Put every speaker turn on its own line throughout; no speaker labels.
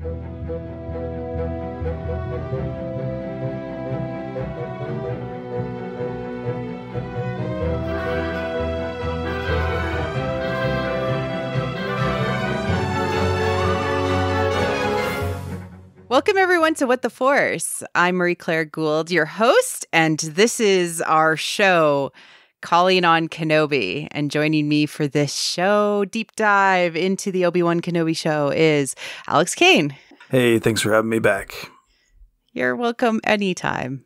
Welcome, everyone, to What the Force. I'm Marie-Claire Gould, your host, and this is our show, Calling On Kenobi. And joining me for this show, deep dive into the Obi-Wan Kenobi show, is Alex Kane.
Hey, thanks for having me back.
You're welcome anytime.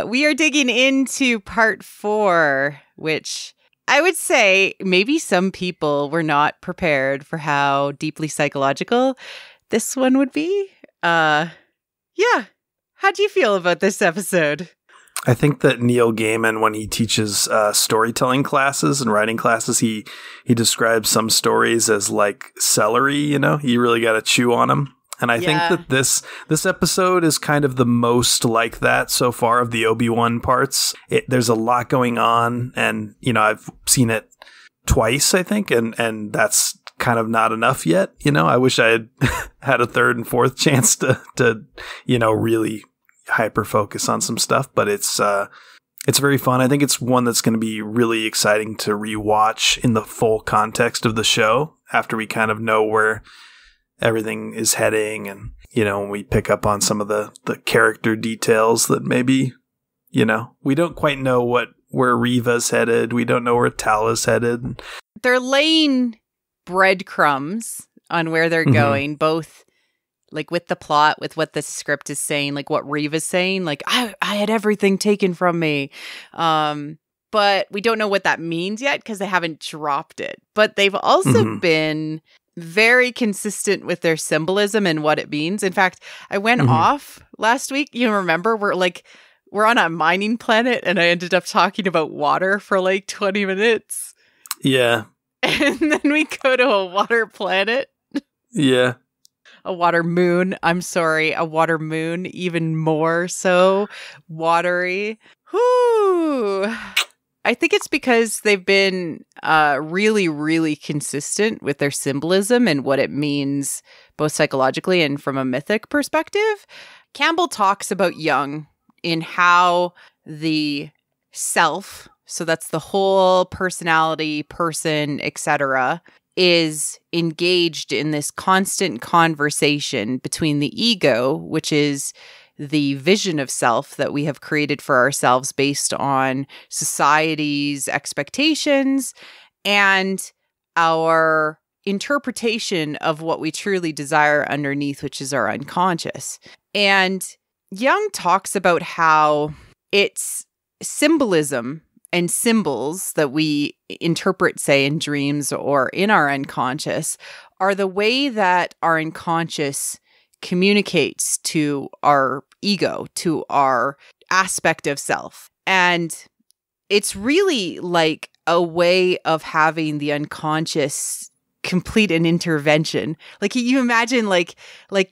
We are digging into part 4, which I would say maybe some people were not prepared for how deeply psychological this one would be. Yeah. How do you feel about this episode?
I think that Neil Gaiman, when he teaches storytelling classes and writing classes, he describes some stories as like celery, you know? You really got to chew on them. And I think that this episode is kind of the most like that so far of the Obi-Wan parts. There's a lot going on, and, you know, I've seen it twice, I think, and that's kind of not enough yet. You know, I wish I had had a third and fourth chance to you know, really hyper focus on some stuff, but it's very fun. I think it's one that's going to be really exciting to rewatch in the full context of the show after we kind of know where everything is heading, and, you know, when we pick up on some of the character details that maybe, you know, we don't quite know where Reva's headed. We don't know where Tala's headed.
They're laying breadcrumbs on where they're going, both like with the plot, with what the script is saying, like what Reva's saying, like I had everything taken from me. But we don't know what that means yet because they haven't dropped it. But they've also been very consistent with their symbolism and what it means. In fact, I went off last week. You remember, we're on a mining planet, and I ended up talking about water for like 20 minutes.
Yeah.
And then we go to a water planet.
Yeah.
A water moon. I'm sorry. A water moon. Even more so watery. Whoo. I think it's because they've been really, really consistent with their symbolism and what it means, both psychologically and from a mythic perspective. Campbell talks about Jung in how the self, so that's the whole personality, person, etc., is engaged in this constant conversation between the ego, which is the vision of self that we have created for ourselves based on society's expectations, and our interpretation of what we truly desire underneath, which is our unconscious. And Jung talks about how it's symbolism and symbols that we interpret, say, in dreams or in our unconscious, are the way that our unconscious communicates to our ego, to our aspect of self. And it's really like a way of having the unconscious complete an intervention. Like, you imagine like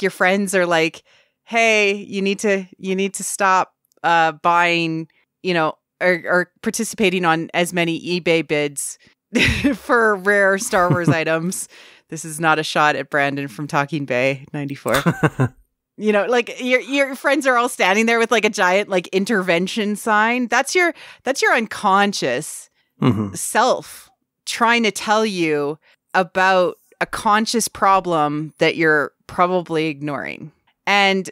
your friends are like, hey, you need to stop buying, you know, or participating on as many eBay bids for rare Star Wars items. This is not a shot at Brandon from Talking Bay 94. You know, like your friends are all standing there with like a giant like intervention sign. That's your unconscious self trying to tell you about a conscious problem that you're probably ignoring. And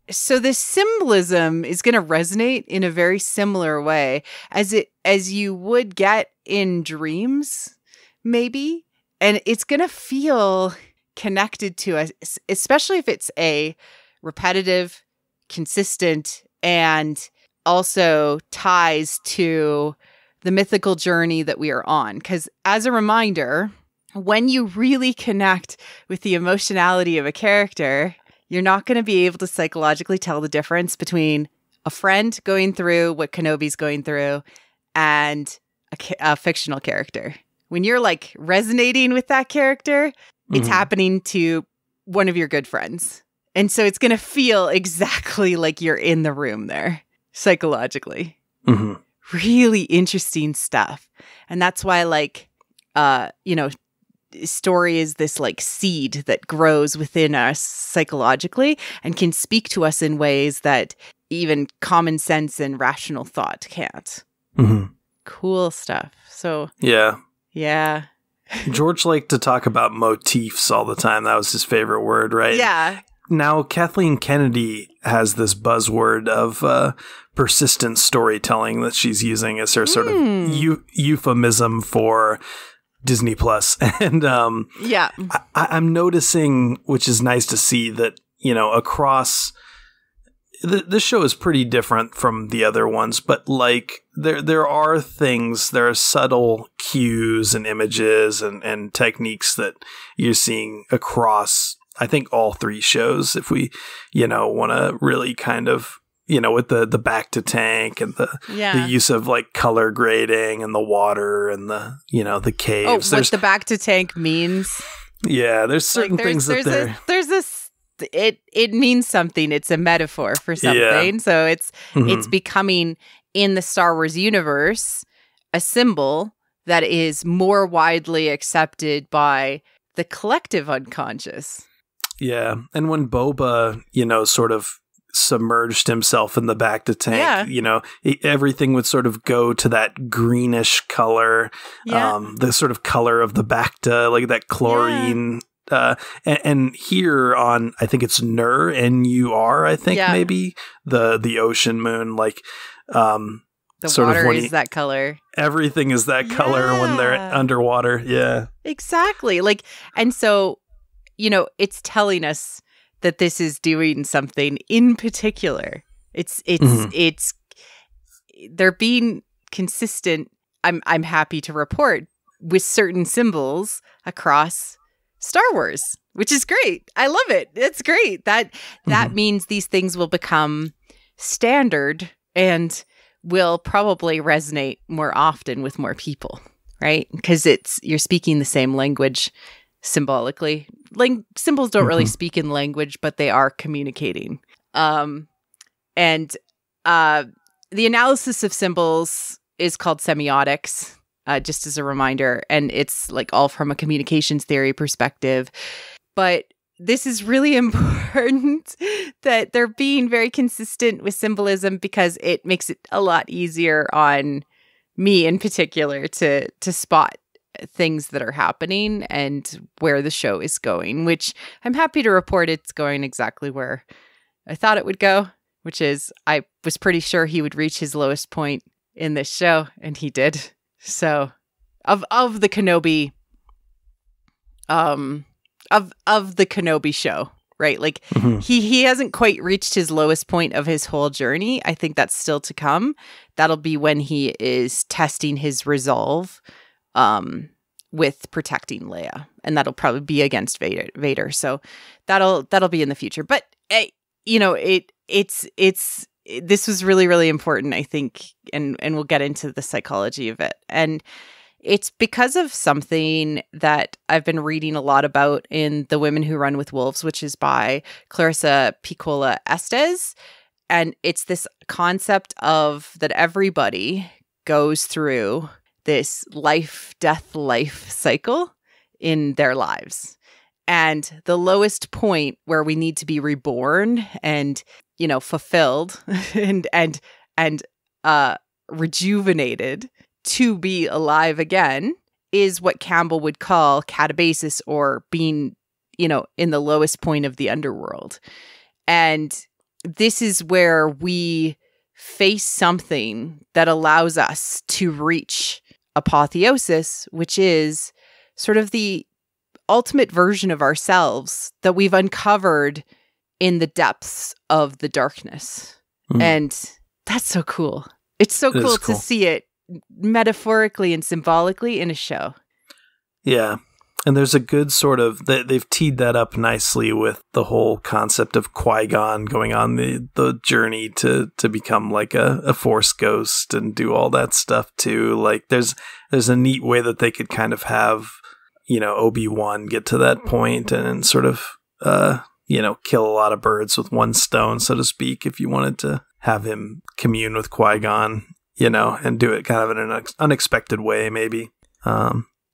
so this symbolism is going to resonate in a very similar way as you would get in dreams, maybe. And it's going to feel connected to us, especially if it's a repetitive, consistent, and also ties to the mythical journey that we are on. Because as a reminder, when you really connect with the emotionality of a character, you're not going to be able to psychologically tell the difference between a friend going through what Kenobi's going through and a fictional character. When you're like resonating with that character, it's happening to one of your good friends. And so it's going to feel exactly like you're in the room there psychologically. Really interesting stuff. And that's why, like, story is this like seed that grows within us psychologically and can speak to us in ways that even common sense and rational thought can't.
Mm-hmm.
Cool stuff. So
yeah.
George
liked to talk about motifs all the time. That was his favorite word, right?
Yeah.
Now, Kathleen Kennedy has this buzzword of persistent storytelling that she's using as her sort of euphemism for Disney Plus. And I'm noticing, which is nice to see, that, across... This show is pretty different from the other ones, but like there are subtle cues and images and techniques that you're seeing across, I think, all three shows. If we, want to really kind of, with the back to tank and the use of like color grading and the water and the caves.
What the back to tank means?
Yeah, there's certain things that
there's this. It means something. It's a metaphor for something. Yeah. So it's becoming, in the Star Wars universe, a symbol that is more widely accepted by the collective unconscious.
Yeah. And when Boba, sort of submerged himself in the back to tank, everything would sort of go to that greenish color, the sort of color of the Bacta, like that chlorine. And here on, I think it's Nur, N-U-R, I think maybe the ocean moon, like
the
sort
water
of
is that color.
Everything is that color when they're underwater. Yeah,
exactly. Like, and so it's telling us that this is doing something in particular. It's they're being consistent. I'm happy to report with certain symbols across Star Wars, which is great. I love it. It's great. That means these things will become standard and will probably resonate more often with more people, right? Because you're speaking the same language symbolically. Like, symbols don't really speak in language, but they are communicating. And the analysis of symbols is called semiotics. Just as a reminder, and it's like all from a communications theory perspective. But this is really important that they're being very consistent with symbolism, because it makes it a lot easier on me in particular to spot things that are happening and where the show is going, which I'm happy to report it's going exactly where I thought it would go, which is I was pretty sure he would reach his lowest point in this show, and he did. So, of the Kenobi, of the Kenobi show, right? Like he hasn't quite reached his lowest point of his whole journey. I think that's still to come. That'll be when he is testing his resolve, with protecting Leia, and that'll probably be against Vader. So that'll be in the future. But this was really, really important, I think, and we'll get into the psychology of it. And it's because of something that I've been reading a lot about in The Women Who Run with Wolves, which is by Clarissa Pinkola Estes. And it's this concept of that everybody goes through this life-death-life cycle in their lives. And the lowest point where we need to be reborn and fulfilled and rejuvenated to be alive again is what Campbell would call catabasis, or being, in the lowest point of the underworld. And this is where we face something that allows us to reach apotheosis, which is sort of the ultimate version of ourselves that we've uncovered in the depths of the darkness. And that's so cool. It's so cool to see it metaphorically and symbolically in a show.
Yeah. And there's a good sort of, they've teed that up nicely with the whole concept of Qui-Gon going on the journey to become like a Force ghost and do all that stuff too. Like there's a neat way that they could kind of have, Obi-Wan get to that point and sort of, kill a lot of birds with one stone, so to speak, if you wanted to have him commune with Qui-Gon, and do it kind of in an unexpected way, maybe.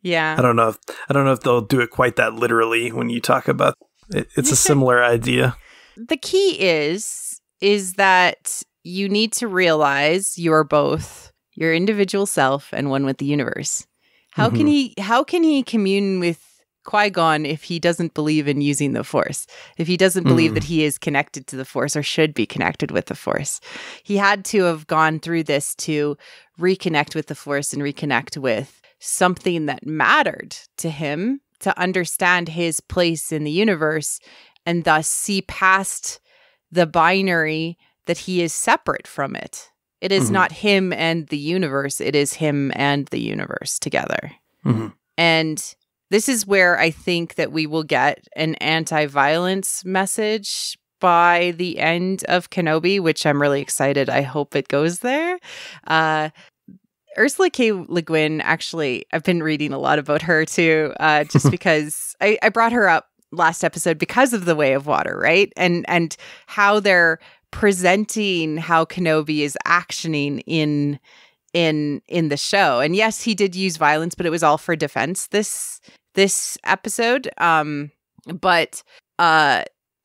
Yeah.
I don't know if they'll do it quite that literally when you talk about it. It's a similar idea. The
key is that you need to realize you are both your individual self and one with the universe. How can he commune with Qui-Gon if he doesn't believe in using the Force? If he doesn't believe that he is connected to the Force or should be connected with the Force? He had to have gone through this to reconnect with the Force and reconnect with something that mattered to him, to understand his place in the universe and thus see past the binary that he is separate from it. It is not him and the universe. It is him and the universe together. And this is where I think that we will get an anti-violence message by the end of Kenobi, which I'm really excited. I hope it goes there. Ursula K. Le Guin, actually, I've been reading a lot about her too, just because I brought her up last episode because of The Way of Water, right? And how they're presenting how Kenobi is actioning in the show. And yes, he did use violence, but it was all for defense this episode. But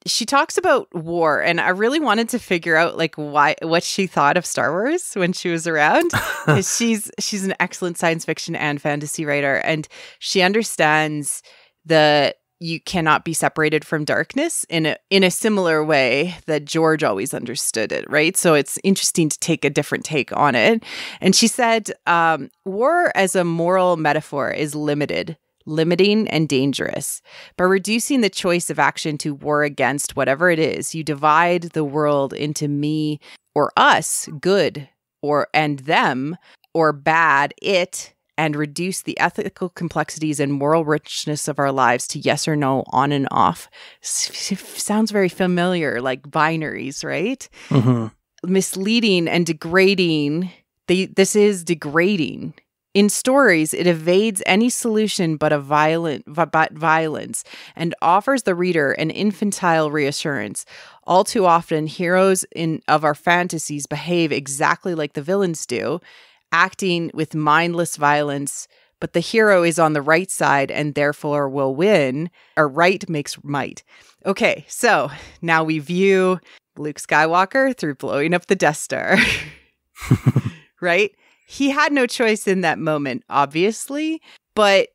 she talks about war, and I really wanted to figure out like what she thought of Star Wars when she was around. Because she's an excellent science fiction and fantasy writer, and she understands that you cannot be separated from darkness in a similar way that George always understood it, right? So it's interesting to take a different take on it. And she said, war as a moral metaphor is limiting and dangerous. By reducing the choice of action to war against whatever it is, you divide the world into me or us, good, and them, or bad, it, and reduce the ethical complexities and moral richness of our lives to yes or no, on and off. Sounds very familiar, like binaries, right? Misleading and degrading. This is degrading. In stories, it evades any solution but violence and offers the reader an infantile reassurance. All too often, heroes of our fantasies behave exactly like the villains do, acting with mindless violence, but the hero is on the right side and therefore will win. Or right makes might. Okay, so now we view Luke Skywalker through blowing up the Death Star. Right? He had no choice in that moment, obviously, but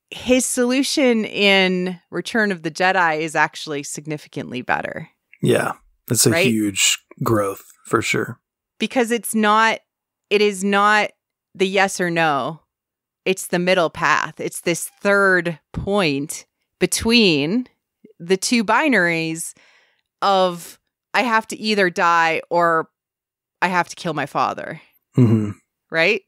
his solution in Return of the Jedi is actually significantly better.
Yeah, it's a huge growth for sure.
Because it is not the yes or no. It's the middle path. It's this third point between the two binaries of I have to either die or I have to kill my father. Right?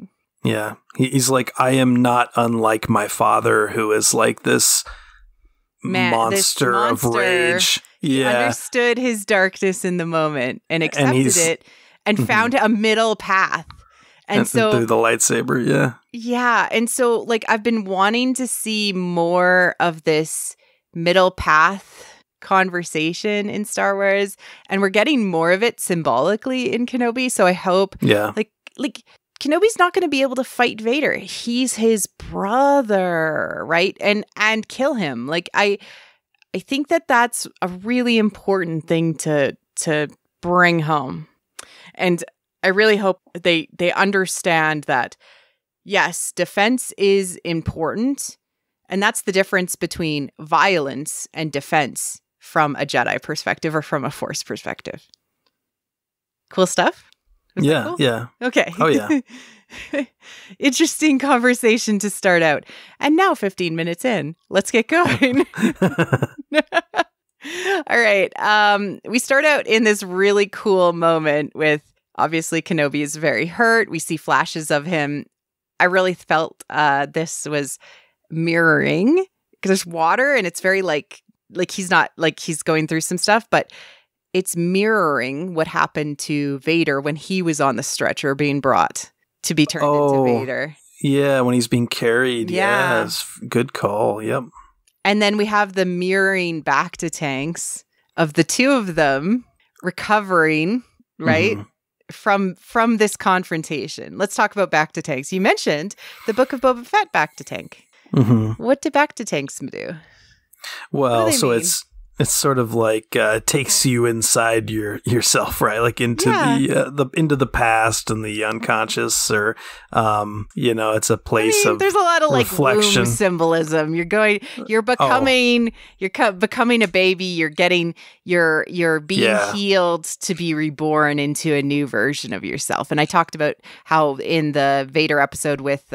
Yeah. He's like, I am not unlike my father, who is like this monster of rage.
He understood his darkness in the moment and accepted it and found a middle path. And so
through the lightsaber, yeah.
Yeah. And so like I've been wanting to see more of this middle path conversation in Star Wars, and we're getting more of it symbolically in Kenobi. So I hope like Kenobi's not going to be able to fight Vader. He's his brother, right? And kill him. Like I think that that's a really important thing to bring home. And I really hope they understand that, yes, defense is important. And that's the difference between violence and defense from a Jedi perspective or from a Force perspective. Cool stuff? Was that cool?
Yeah.
Okay.
Oh, yeah.
Interesting conversation to start out. And now 15 minutes in, let's get going. All right. We start out in this really cool moment with, obviously, Kenobi is very hurt. We see flashes of him. I really felt this was mirroring, because there's water and it's very like he's not, like he's going through some stuff, but it's mirroring what happened to Vader when he was on the stretcher being brought to be turned into Vader.
Yeah, when he's being carried. Yeah. Good call. Yep.
And then we have the mirroring back to tanks of the two of them recovering, right? From this confrontation. Let's talk about back to tanks. You mentioned the Book of Boba Fett back to tank. What do bacta tanks do?
Well, so mean? It's sort of like takes you inside yourself, right? Like into into the past and the unconscious, or it's a place of
there's a lot of
reflection.
Like womb symbolism. You're becoming a baby. You're being healed to be reborn into a new version of yourself. And I talked about how in the Vader episode with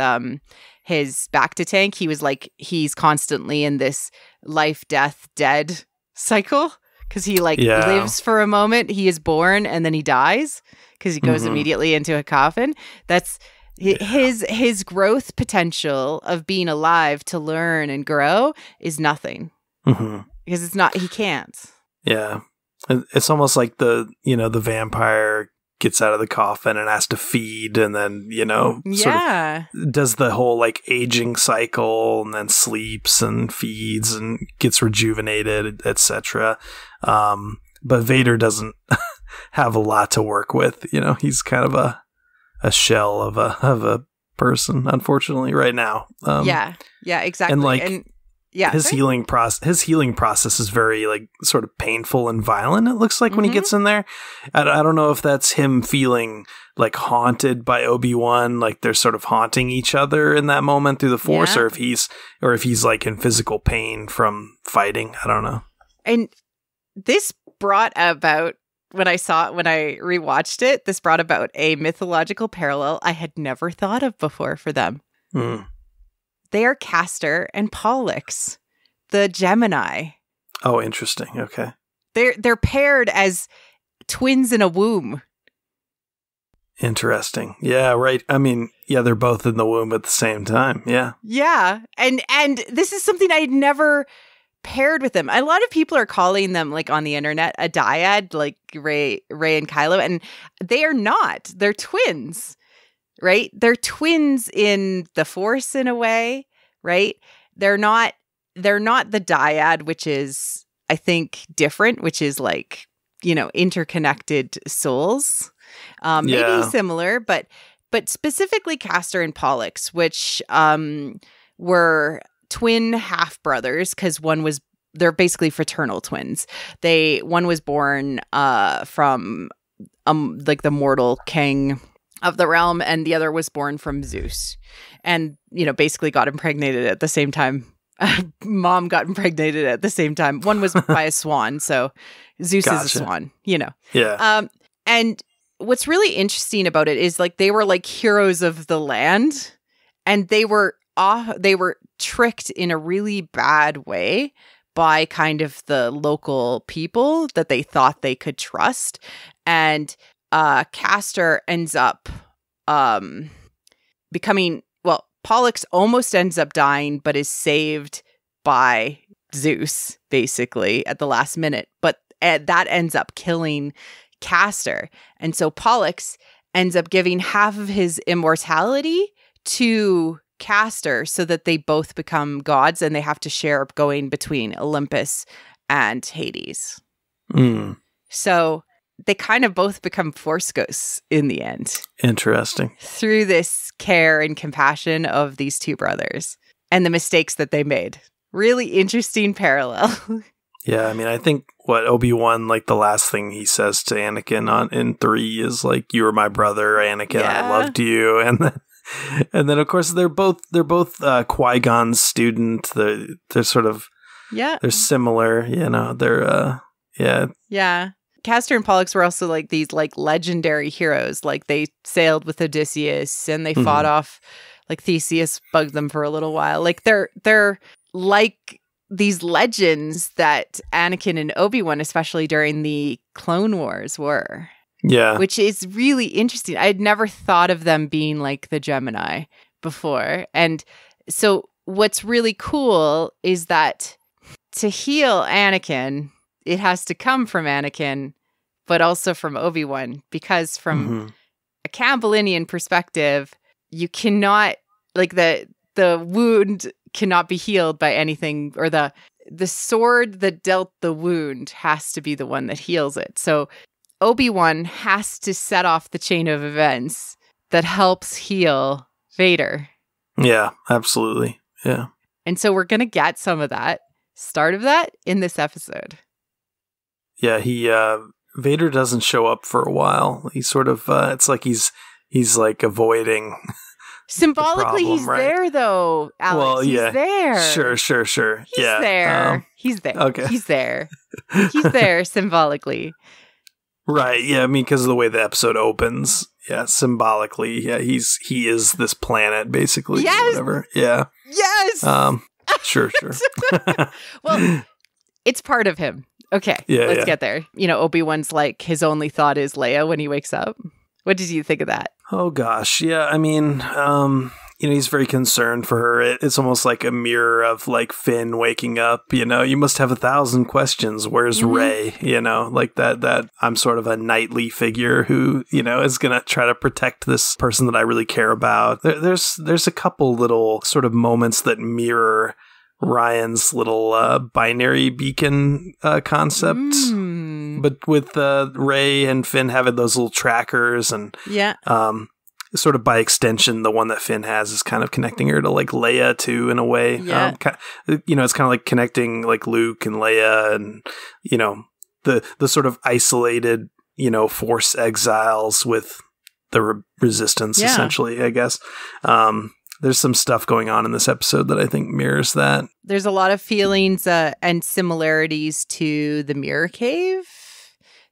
his bacta tank, he was like he's constantly in this life, death, dead cycle, because he lives for a moment, he is born, and then he dies because he goes immediately into a coffin. That's his growth potential of being alive to learn and grow is nothing, because it's not, he can't.
Yeah, it's almost like the vampire gets out of the coffin and has to feed, and then sort of does the whole like aging cycle, and then sleeps and feeds and gets rejuvenated, etc. But Vader doesn't have a lot to work with. He's kind of a shell of a person, unfortunately, right now.
Exactly.
And his healing process is very like sort of painful and violent, it looks like, when he gets in there. I don't know if that's him feeling like haunted by Obi-Wan, like they're sort of haunting each other in that moment through the Force, or if he's like in physical pain from fighting. I don't know. And
this brought about, when I rewatched it, this brought about a mythological parallel I had never thought of before for them. They are Castor and Pollux, the Gemini.
Oh, interesting. Okay.
They're paired as twins in a womb.
Interesting. Yeah, right. I mean, they're both in the womb at the same time. Yeah.
Yeah. And this is something I had never paired with them. A lot of people are calling them, like on the internet, a dyad, like Rey and Kylo, and they are not. They're twins. Right? They're twins in the Force in a way, right? They're not the dyad, which is, I think, different, which is like, interconnected souls. Maybe similar, but specifically Castor and Pollux, which were twin half brothers, because they're basically fraternal twins. One was born from like the mortal king of the realm, and the other was born from Zeus, and basically got impregnated at the same time. Mom got impregnated at the same time. One was by a swan, so Zeus is a swan. And what's really interesting about it is like they were like heroes of the land, and they were tricked in a really bad way by kind of the local people that they thought they could trust. And Castor ends up becoming, Pollux almost ends up dying, but is saved by Zeus, basically, at the last minute. But that ends up killing Castor. And so Pollux ends up giving half of his immortality to Castor so that they both become gods, and they have to share going between Olympus and Hades. So they kind of both become Force ghosts in the end.
Interesting.
Through this care and compassion of these two brothers and the mistakes that they made. Really interesting parallel.
Yeah, I mean, I think what Obi-Wan, like the last thing he says to Anakin in 3 is like, "You were my brother, Anakin. I loved you." And then of course they're both Qui-Gon's student. They're sort of they're similar. They're
yeah. Castor and Pollux were also like these like legendary heroes. Like they sailed with Odysseus, and they fought off, like Theseus bugged them for a little while. Like they're like these legends that Anakin and Obi-Wan, especially during the Clone Wars, were.
Yeah.
Which is really interesting. I had never thought of them being like the Gemini before. And so what's really cool is that to heal Anakin, it has to come from Anakin, but also from Obi-Wan, because from a Campbellian perspective, you cannot, like the wound cannot be healed by anything, or the sword that dealt the wound has to be the one that heals it. So Obi-Wan has to set off the chain of events that helps heal Vader.
Yeah, absolutely. Yeah.
And so we're going to get some of that, start of that, in this episode.
Yeah, Vader doesn't show up for a while. He's sort of, it's like he's like avoiding.
Symbolically,
problem,
he's
right?
there, though, Alex.
Well, yeah.
He's there.
Sure.
He's there. He's there.
Okay.
He's there. He's there symbolically.
Right. Yeah. I mean, because of the way the episode opens. Yeah. Symbolically. Yeah. He is this planet, basically.
Yes.
Or whatever. Yeah.
Yes.
Sure.
Well, it's part of him. Okay.
Yeah.
Let's get there. Obi-Wan's like, his only thought is Leia when he wakes up. What did you think of that?
Oh, gosh. Yeah. I mean, he's very concerned for her. It's almost like a mirror of like Finn waking up, you must have 1,000 questions. Where's Rey? Like that I'm sort of a knightly figure who, is going to try to protect this person that I really care about. There's a couple little sort of moments that mirror Ryan's little binary beacon concept. But with Rey and Finn having those little trackers and sort of by extension, the one that Finn has is kind of connecting her to like Leia too, in a way.
Yeah.
It's kind of like connecting like Luke and Leia and, the sort of isolated, Force exiles with the resistance, essentially, I guess. There's some stuff going on in this episode that I think mirrors that.
There's a lot of feelings and similarities to the Mirror Cave.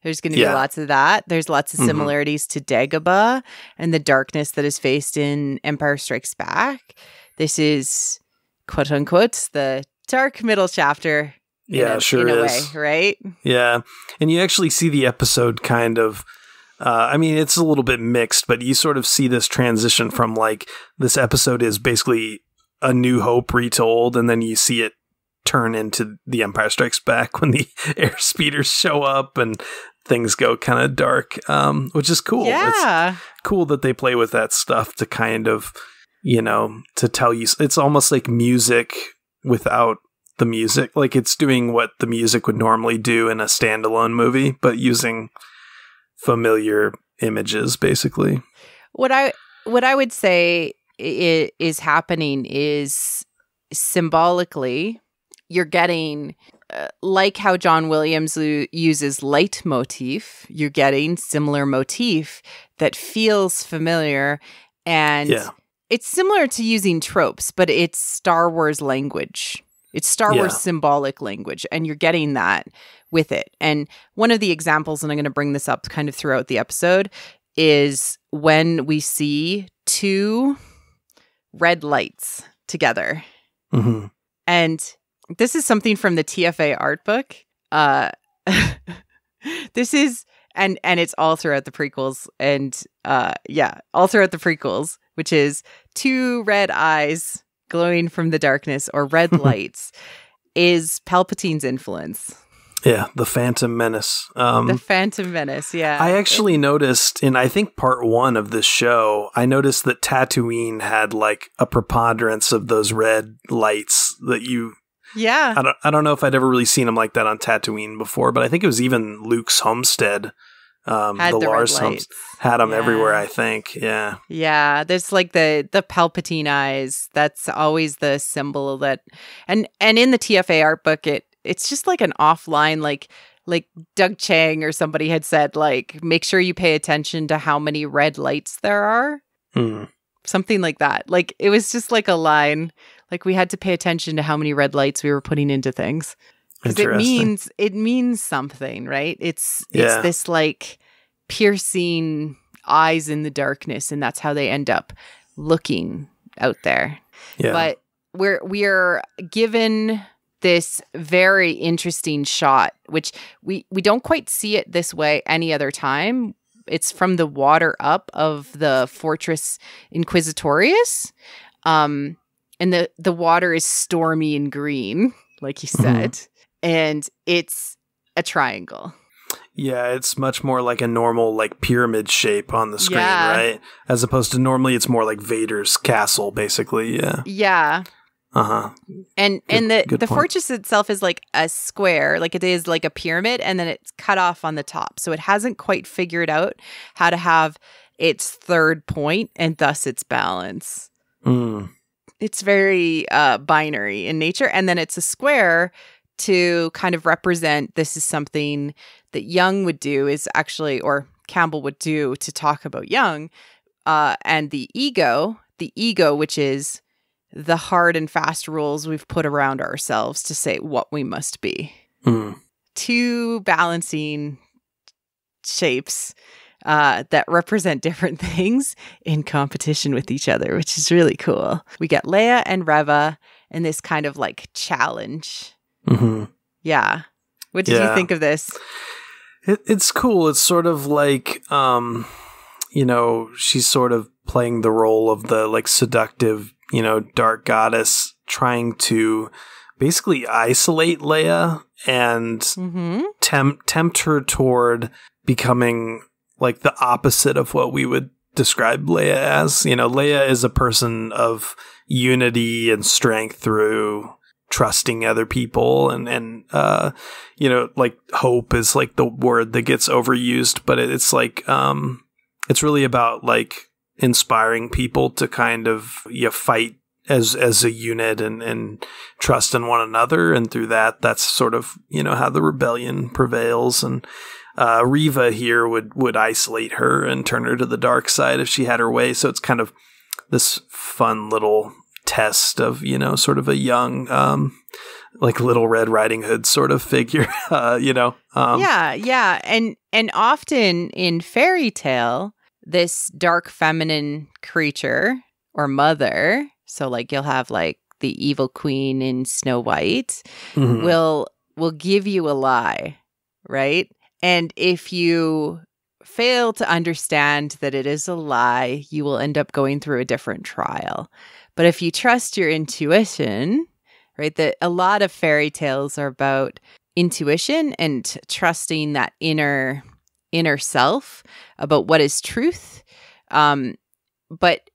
There's going to be lots of that. There's lots of similarities to Dagobah and the darkness that is faced in Empire Strikes Back. This is, quote unquote, the dark middle chapter. In a way, right?
Yeah. And you actually see the episode kind of, it's a little bit mixed, but you sort of see this transition from like this episode is basically A New Hope retold, and then you see it turn into The Empire Strikes Back when the air speeders show up and things go kind of dark, which is cool.
Yeah.
It's cool that they play with that stuff to kind of, to tell you. It's almost like music without the music. Like it's doing what the music would normally do in a standalone movie, but using familiar images, basically. What
I would say is happening is symbolically, you're getting like how John Williams uses leitmotif, you're getting similar motif that feels familiar, and it's similar to using tropes, but it's Star Wars language. It's Star Wars symbolic language, and you're getting that with it. And one of the examples, and I'm going to bring this up kind of throughout the episode, is when we see two red lights together.
Mm-hmm.
And this is something from the TFA art book. This is, and it's all throughout the prequels, and all throughout the prequels, which is two red eyes glowing from the darkness, or red lights, is Palpatine's influence.
Yeah, the Phantom Menace.
The Phantom Menace, yeah.
I actually noticed in, I think, part 1 of this show, I noticed that Tatooine had like a preponderance of those red lights that you...
Yeah.
I don't know if I'd ever really seen them like that on Tatooine before, but I think it was even Luke's homestead. The Lars homestead had them everywhere, I think. Yeah.
Yeah. There's like the Palpatine eyes. That's always the symbol that, and in the TFA art book, it's just like an offline, like Doug Chang or somebody had said, like, make sure you pay attention to how many red lights there are. Something like that. Like, it was just like a line. Like, we had to pay attention to how many red lights we were putting into things. Because it means something, right? It's this like piercing eyes in the darkness, and that's how they end up looking out there.
Yeah.
But we're given this very interesting shot, which we don't quite see it this way any other time. It's from the water up of the Fortress Inquisitorius. And the water is stormy and green, like you said. And it's a triangle.
Yeah, it's much more like a normal like pyramid shape on the screen, right? As opposed to normally it's more like Vader's castle, basically. Yeah.
Yeah.
Uh-huh.
And the fortress itself is like a square, like it is like a pyramid, and then it's cut off on the top. So it hasn't quite figured out how to have its third point and thus its balance. it's very binary in nature. And then it's a square to kind of represent this is something that Jung would do is actually, or Campbell would do to talk about Jung. And the ego, which is the hard and fast rules we've put around ourselves to say what we must be. Two balancing shapes that represent different things in competition with each other, which is really cool. We get Leia and Reva in this kind of like challenge. Yeah. What did you think of this?
It's cool. It's sort of like, she's sort of playing the role of the like seductive, dark goddess, trying to basically isolate Leia and tempt her toward becoming like the opposite of what we would describe Leia as. Leia is a person of unity and strength through trusting other people and like hope is like the word that gets overused, but it's like it's really about like inspiring people to kind of fight as a unit and trust in one another, and through that's sort of how the rebellion prevails. And Reva here would isolate her and turn her to the dark side if she had her way. So it's kind of this fun little test of sort of a young like Little Red Riding Hood sort of figure. And
often in fairy tale, this dark feminine creature or mother, so like you'll have like the evil queen in Snow White, will give you a lie, right? And if you fail to understand that it is a lie, you will end up going through a different trial. But if you trust your intuition, right, that a lot of fairy tales are about intuition and trusting that inner self about what is truth. But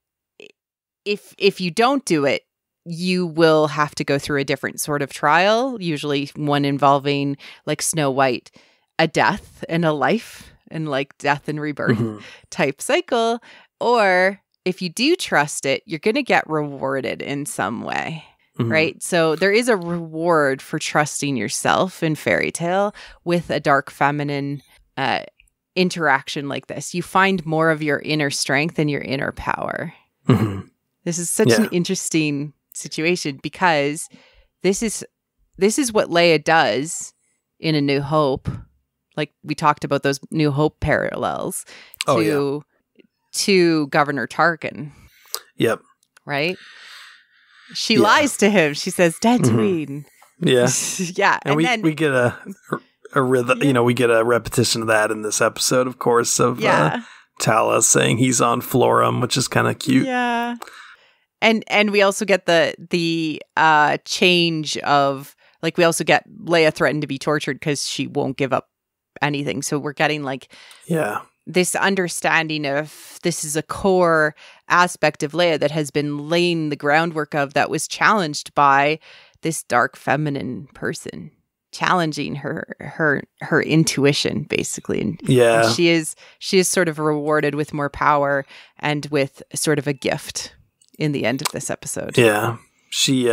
if you don't do it, you will have to go through a different sort of trial, usually one involving, like Snow White, a death and a life and like death and rebirth type cycle. Or if you do trust it, you're going to get rewarded in some way, right? So there is a reward for trusting yourself in fairy tale with a dark feminine interaction like this. You find more of your inner strength and your inner power. This is such an interesting situation because this is what Leia does in A New Hope. Like we talked about those New Hope parallels to Governor Tarkin.
Yep.
Right? She lies to him. She says, Tatooine.
Yeah. And we get a rhythm, we get a repetition of that in this episode, of course, of Tala saying he's on Florum, which is kind of cute.
Yeah. And we also get the change of, like, we also get Leia threatened to be tortured because she won't give up anything. So we're getting like this understanding of this is a core aspect of Leia that has been laying the groundwork of that was challenged by this dark feminine person, challenging her intuition basically. And she is sort of rewarded with more power and with sort of a gift in the end of this episode.
Yeah. She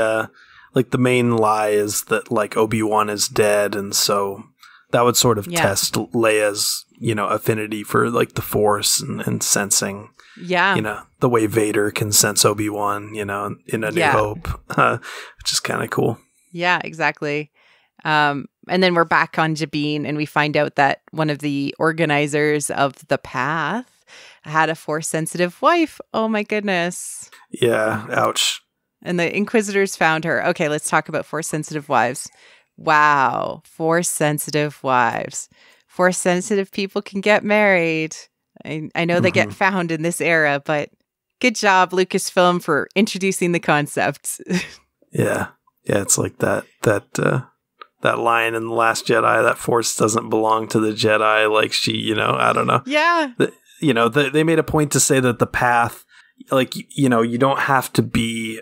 like the main lie is that like Obi-Wan is dead, and so that would sort of test Leia's, affinity for like the Force and sensing. Yeah. The way Vader can sense Obi-Wan, in A New Hope, which is kind of cool.
Yeah, exactly. And then we're back on Jabin and we find out that one of the organizers of the Path had a Force-sensitive wife. Oh my goodness.
Yeah, ouch.
And the Inquisitors found her. Okay, let's talk about Force-sensitive wives. Wow, Force-sensitive wives. Force-sensitive people can get married. I know they get found in this era, but good job, Lucasfilm, for introducing the concept.
Yeah, it's like that line in The Last Jedi, that Force doesn't belong to the Jedi. Like she, I don't know.
Yeah.
They made a point to say that the Path, like, you don't have to be,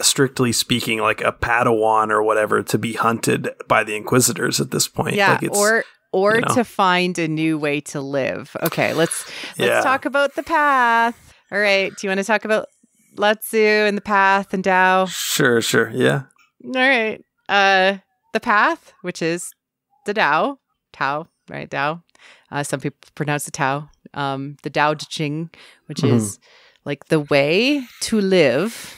strictly speaking, like a Padawan or whatever to be hunted by the Inquisitors at this point.
Yeah,
like
or to find a new way to live. Okay, let's talk about the Path. All right, do you want to talk about Lao Tzu and the path and Tao?
Sure. Yeah.
All right. The path, which is the Tao, right? Tao. Some people pronounce it Tao. The Tao Te Ching, which is like the way to live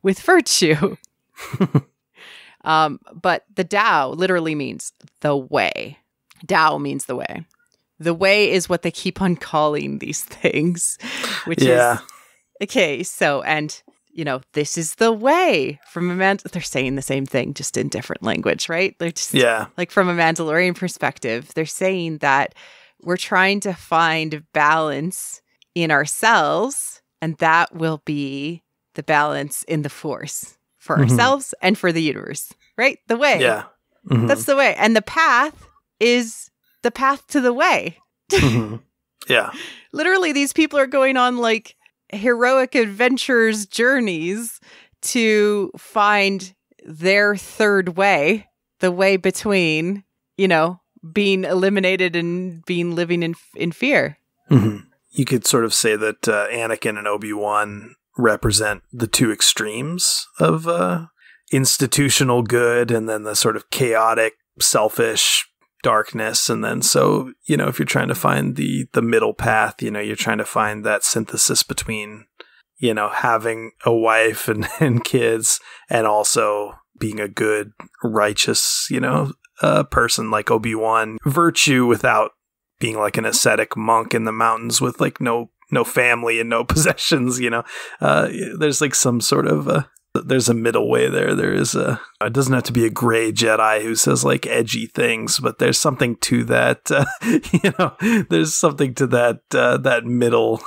with virtue. But the Tao literally means the way. Tao means the way. The way is what they keep on calling these things, which is okay. So, and this is the way from they're saying the same thing, just in different language, right? They're just like from a Mandalorian perspective, they're saying that we're trying to find balance in ourselves, and that will be the balance in the Force for ourselves and for the universe, right? The way. Yeah. Mm-hmm. That's the way. And the path is the path to the way.
Yeah.
Literally, these people are going on like heroic adventures journeys to find their third way, the way between, being eliminated and living in fear.
Mm-hmm. You could sort of say that Anakin and Obi-Wan represent the two extremes of institutional good and then the sort of chaotic, selfish darkness. And then so, if you're trying to find the middle path, you're trying to find that synthesis between, having a wife and kids and also being a good, righteous, person like Obi-Wan, virtue without being like an ascetic monk in the mountains with like no family and no possessions, there's like some sort of there's a middle way there. There is it doesn't have to be a gray Jedi who says like edgy things, but there's something to that, there's something to that middle.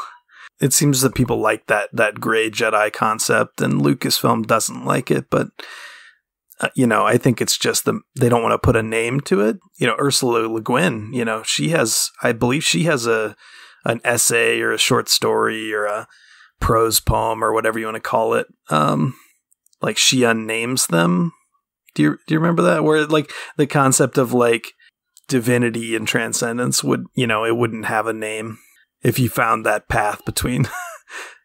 It seems that people like that gray Jedi concept, and Lucasfilm doesn't like it, but I think it's just they don't want to put a name to it. Ursula Le Guin, I believe she has an essay or a short story or a prose poem or whatever you want to call it. Like she unnames them. Do you remember that? Where like the concept of like divinity and transcendence would, it wouldn't have a name if you found that path between,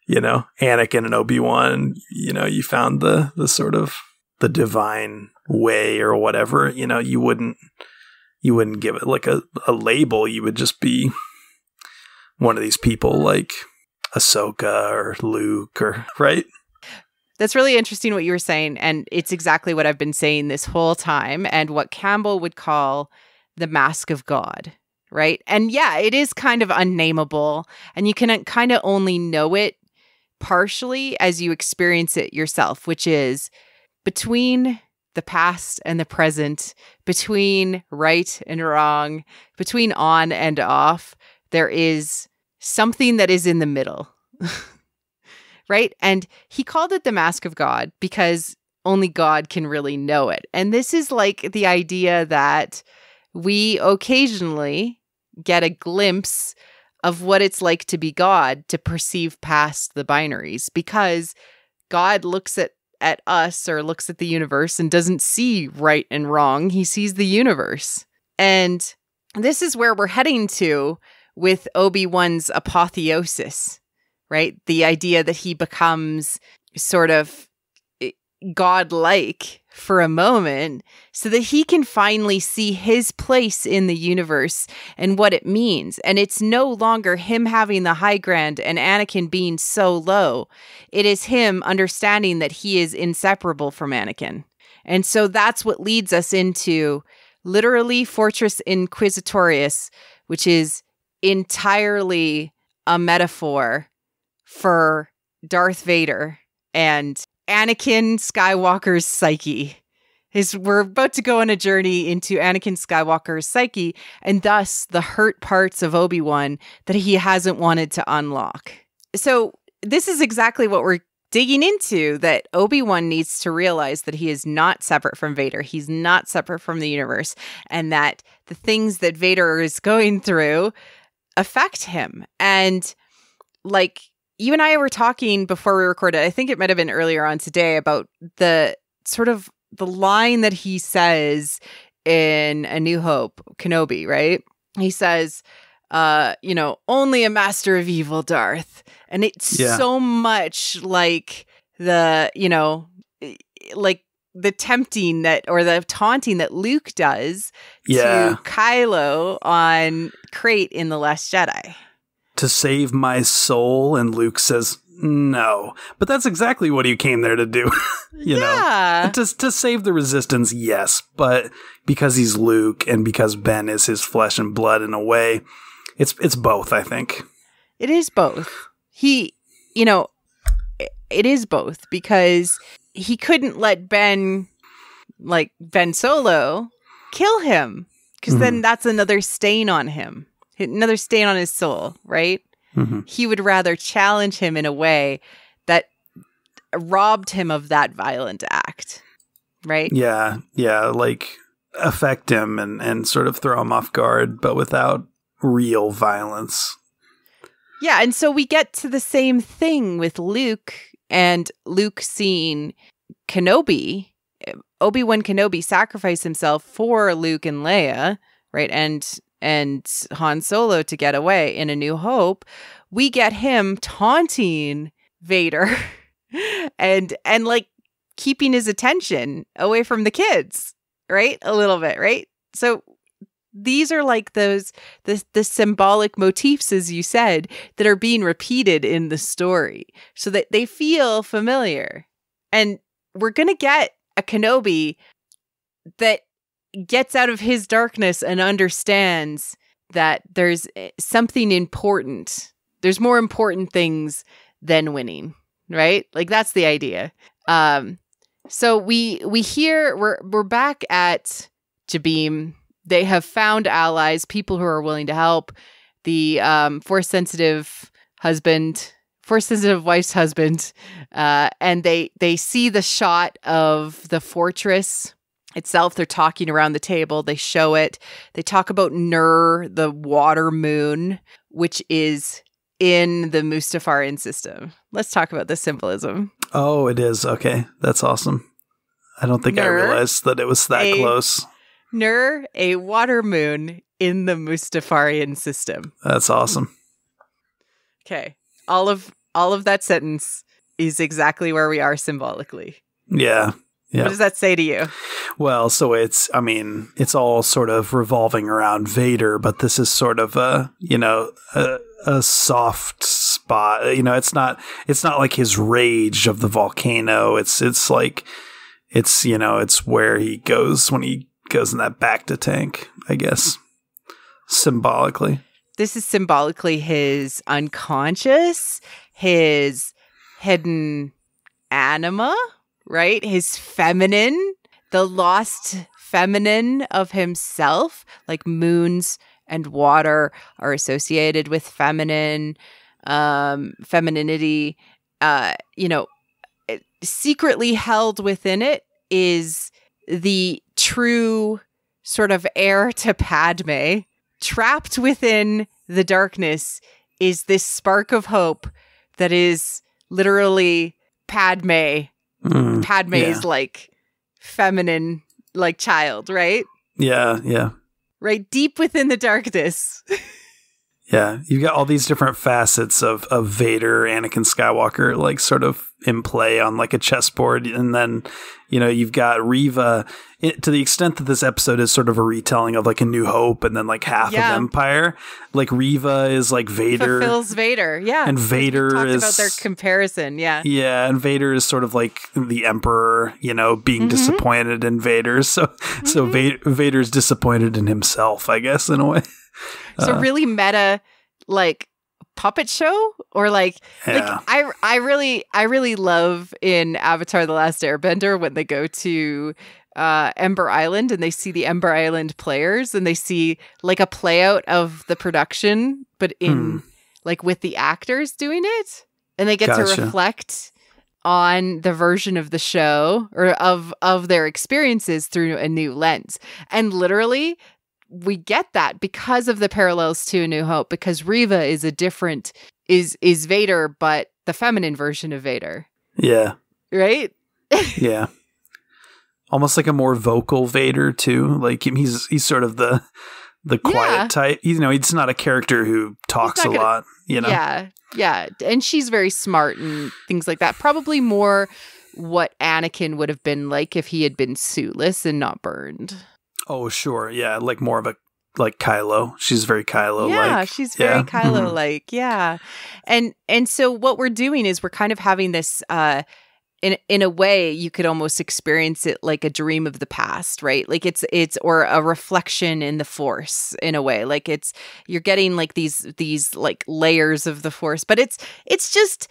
Anakin and Obi-Wan, you found the sort of the divine way or whatever, you wouldn't give it like a label. You would just be one of these people like Ahsoka or Luke or right.
That's really interesting what you were saying. And it's exactly what I've been saying this whole time and what Campbell would call the mask of God. Right. And yeah, it is kind of unnameable and you can kind of only know it partially as you experience it yourself, which is between the past and the present, between right and wrong, between on and off, there is something that is in the middle. Right? And he called it the mask of God because only God can really know it. And this is like the idea that we occasionally get a glimpse of what it's like to be God, to perceive past the binaries, because God looks at us or looks at the universe and doesn't see right and wrong. He sees the universe. And this is where we're heading to with Obi-Wan's apotheosis, right? The idea that he becomes sort of godlike for a moment so that he can finally see his place in the universe and what it means. And it's no longer him having the high ground and Anakin being so low. It is him understanding that he is inseparable from Anakin. And so that's what leads us into literally Fortress Inquisitorius, which is entirely a metaphor for Darth Vader and Anakin Skywalker's psyche. We're about to go on a journey into Anakin Skywalker's psyche and thus the hurt parts of Obi-Wan that he hasn't wanted to unlock. So this is exactly what we're digging into, that Obi-Wan needs to realize that he is not separate from Vader. He's not separate from the universe, and that the things that Vader is going through affect him. And like, you and I were talking before we recorded, I think it might have been earlier on today, about the sort of the line that he says in A New Hope, Kenobi, right? He says, only a master of evil, Darth. And it's so much like the, like the tempting or the taunting that Luke does to Kylo on Crate in The Last Jedi.
To save my soul, and Luke says no. But that's exactly what he came there to do. you know? To save the Resistance, yes. But because he's Luke and because Ben is his flesh and blood in a way, it's both, I think.
It is both. It is both because he couldn't let Ben Solo kill him, because then that's another stain on him, another stain on his soul, right? Mm-hmm. He would rather challenge him in a way that robbed him of that violent act, right?
Yeah, like affect him and sort of throw him off guard, but without real violence.
Yeah, and so we get to the same thing with Luke, and Luke seeing Kenobi, Obi-Wan Kenobi, sacrifice himself for Luke and Leia, right? And Han Solo to get away in A New Hope. We get him taunting Vader and like keeping his attention away from the kids, right? A little bit, right? So these are like the symbolic motifs, as you said, that are being repeated in the story so that they feel familiar. And we're going to get a Kenobi that gets out of his darkness and understands that there's something important. There's more important things than winning, right? Like that's the idea. So we hear we're back at Jabeam. They have found allies, people who are willing to help. The force-sensitive wife's husband, and they see the shot of the fortress itself. They're talking around the table. They show it. They talk about Nur, the water moon, which is in the Mustafarian system. Let's talk about the symbolism.
Oh, it is. Okay. That's awesome. I don't think I realized that it was that close.
Nur, a water moon in the Mustafarian system.
That's awesome.
Okay. All of that sentence is exactly where we are symbolically.
Yeah. Yeah.
What does that say to you? Well,
so it's all sort of revolving around Vader, but this is sort of a soft spot. It's not like his rage of the volcano. It's like, it's where he goes when he goes in that Bacta tank, I guess, symbolically.
This is symbolically his unconscious, his hidden anima, right? His feminine, the lost feminine of himself, like moons and water are associated with femininity. Secretly held within it is the true sort of heir to Padme. Trapped within the darkness is this spark of hope that is literally Padme. Padme's like feminine, like child, right?
Yeah, yeah.
Right deep within the darkness.
Yeah, you've got all these different facets of Vader, Anakin Skywalker, like sort of in play on like a chessboard. And then, you've got Reva, to the extent that this episode is sort of a retelling of like A New Hope and then like half of Empire. Like Reva is like Vader.
Fulfills Vader, yeah.
And Vader is...
about their comparison, yeah.
Yeah, and Vader is sort of like the Emperor, being disappointed in Vader. So Vader's disappointed in himself, I guess, in a way.
So really meta, like puppet show, or like I really love in Avatar: The Last Airbender when they go to Ember Island and they see the Ember Island players and they see like a play out of the production, but in like with the actors doing it, and they get to reflect on the version of the show or of their experiences through a new lens, and literally. We get that because of the parallels to A New Hope, because Reva is is Vader, but the feminine version of Vader.
Yeah.
Right?
Yeah. Almost like a more vocal Vader too. Like he's sort of the the quiet type. He's not a character who talks a lot,
Yeah. And she's very smart and things like that. Probably more what Anakin would have been like if he had been suitless and not burned.
Oh, sure. Yeah. Like more of a, like Kylo. She's very Kylo-like.
Yeah, she's very Kylo-like. Yeah. And so what we're doing is we're kind of having this, in a way, you could almost experience it like a dream of the past, right? Like it's or a reflection in the Force in a way. Like you're getting like these like layers of the Force, but it's just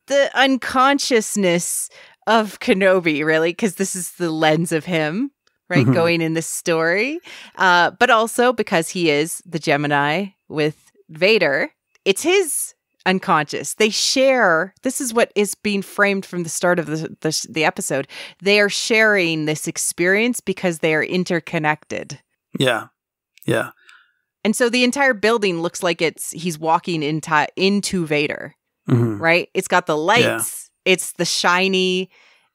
the unconsciousness of Kenobi, really, because this is the lens of him, right, going in this story. But also because he is the Gemini with Vader, it's his unconscious. They share. This is what is being framed from the start of the episode. They are sharing this experience because they are interconnected.
Yeah. Yeah.
And so the entire building looks like he's walking into Vader, right? It's got the lights. Yeah. It's the shiny.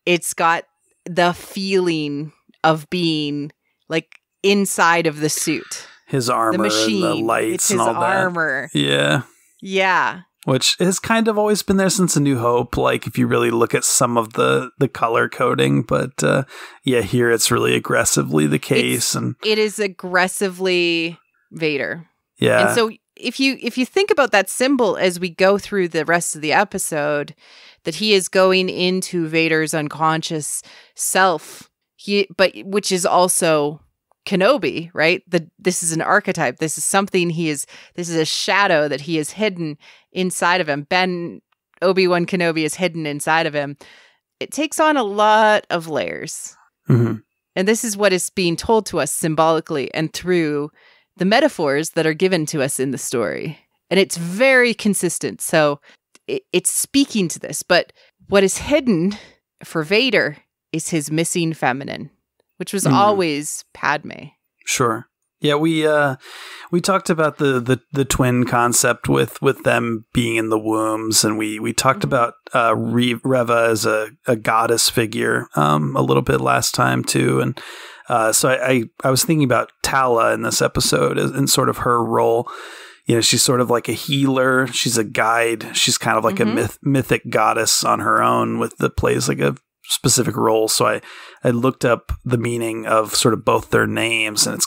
It's got the feeling of being like inside of the suit.
His armor, the machine, and the lights,
it's his
and all
armor.
That. Yeah.
Yeah.
Which has kind of always been there since A New Hope, like if you really look at some of the color coding. But here it's really aggressively the case.
It is aggressively Vader.
Yeah.
And so if you think about that symbol as we go through the rest of the episode, that he is going into Vader's unconscious self, which is also Kenobi, right? This is an archetype. This is something this is a shadow that he is hidden inside of him. Obi-Wan Kenobi is hidden inside of him. It takes on a lot of layers. And this is what is being told to us symbolically and through the metaphors that are given to us in the story. And it's very consistent. So it's speaking to this. But what is hidden for Vader is his missing feminine, which was always Padme.
Sure. Yeah, we talked about the twin concept with them being in the wombs, and we talked about Reva as a goddess figure a little bit last time too, and so I was thinking about Tala in this episode and sort of her role. She's sort of like a healer. She's a guide. She's kind of like a mythic goddess on her own that plays like a specific role. So I looked up the meaning of sort of both their names, and it's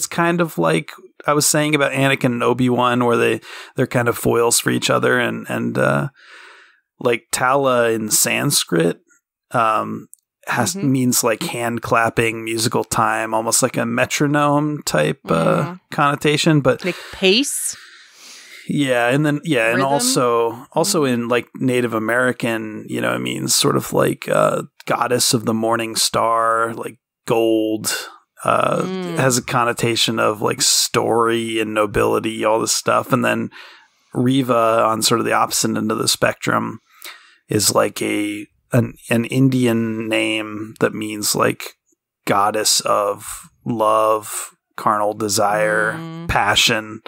kind of like I was saying about Anakin and Obi-Wan, where they're kind of foils for each other, and like Tala in Sanskrit means like hand clapping, musical time, almost like a metronome type connotation, but
like pace.
Yeah, and then
Rhythm?
And also in like Native American, it means sort of like goddess of the morning star, like gold. Has a connotation of like story and nobility, all this stuff. And then Reva, on sort of the opposite end of the spectrum, is like an Indian name that means like goddess of love, carnal desire, passion.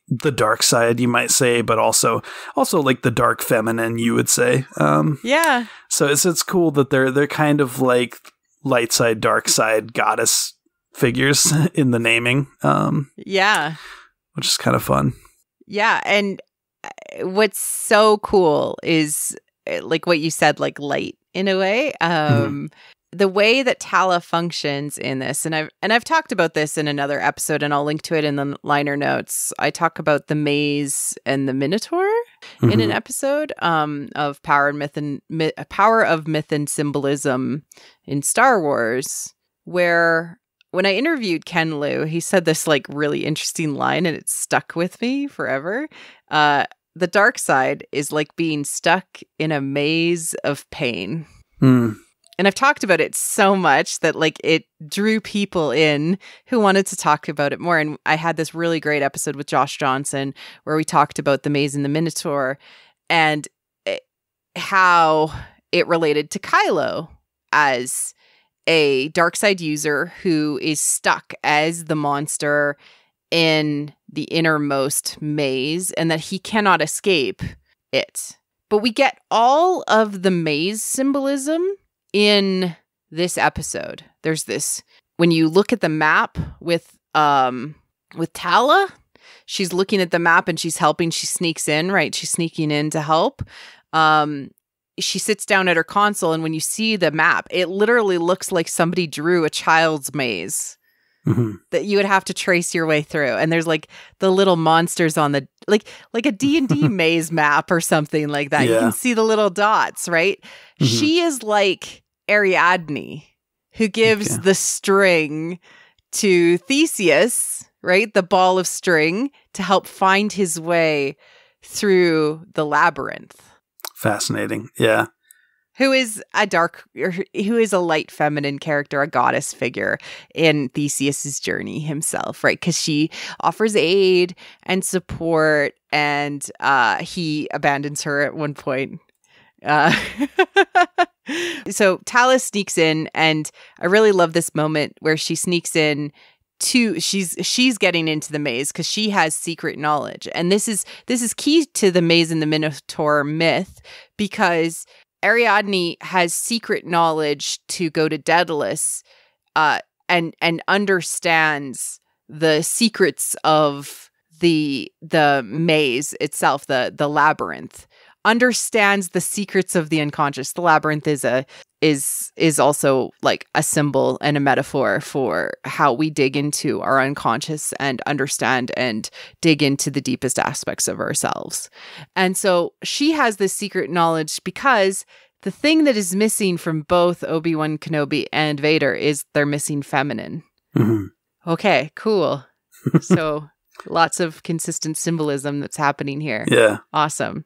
The dark side, you might say, but also like the dark feminine, you would say.
Yeah.
So it's cool that they're kind of like light side, dark side goddess figures in the naming.
Yeah.
Which is kind of fun.
Yeah, and what's so cool is like what you said, like light in a way. The way that Tala functions in this, and I've talked about this in another episode, and I'll link to it in the liner notes. I talk about the maze and the Minotaur in an episode of Power of Myth and Symbolism in Star Wars, where when I interviewed Ken Liu, he said this like really interesting line, and it stuck with me forever. The dark side is like being stuck in a maze of pain. And I've talked about it so much that like it drew people in who wanted to talk about it more. And I had this really great episode with Josh Johnson where we talked about the maze and the Minotaur and how it related to Kylo as a dark side user who is stuck as the monster in the innermost maze and that he cannot escape it. But we get all of the maze symbolism in this episode. There's this, when you look at the map with Tala. She's looking at the map and she's helping. She sneaks in, right? She's sneaking in to help. She sits down at her console, and when you see the map, it literally looks like somebody drew a child's maze that you would have to trace your way through. And there's like the little monsters on the like a D&D maze map or something like that. Yeah. You can see the little dots, right? She is like Ariadne, who gives the string to Theseus, right? The ball of string to help find his way through the labyrinth.
Fascinating. Yeah.
Who is a light feminine character, a goddess figure in Theseus's journey himself, right? Because she offers aid and support, and he abandons her at one point. So Talis sneaks in, and I really love this moment where she sneaks in to she's getting into the maze because she has secret knowledge, and this is key to the Maze and the Minotaur myth, because Ariadne has secret knowledge to go to Daedalus, and understands the secrets of the maze itself, the labyrinth. Understands the secrets of the unconscious. The labyrinth is also like a symbol and a metaphor for how we dig into our unconscious and understand and dig into the deepest aspects of ourselves. And so she has this secret knowledge because the thing that is missing from both Obi-Wan Kenobi and Vader is they're missing feminine. Okay, cool. So lots of consistent symbolism that's happening here.
Yeah.
Awesome.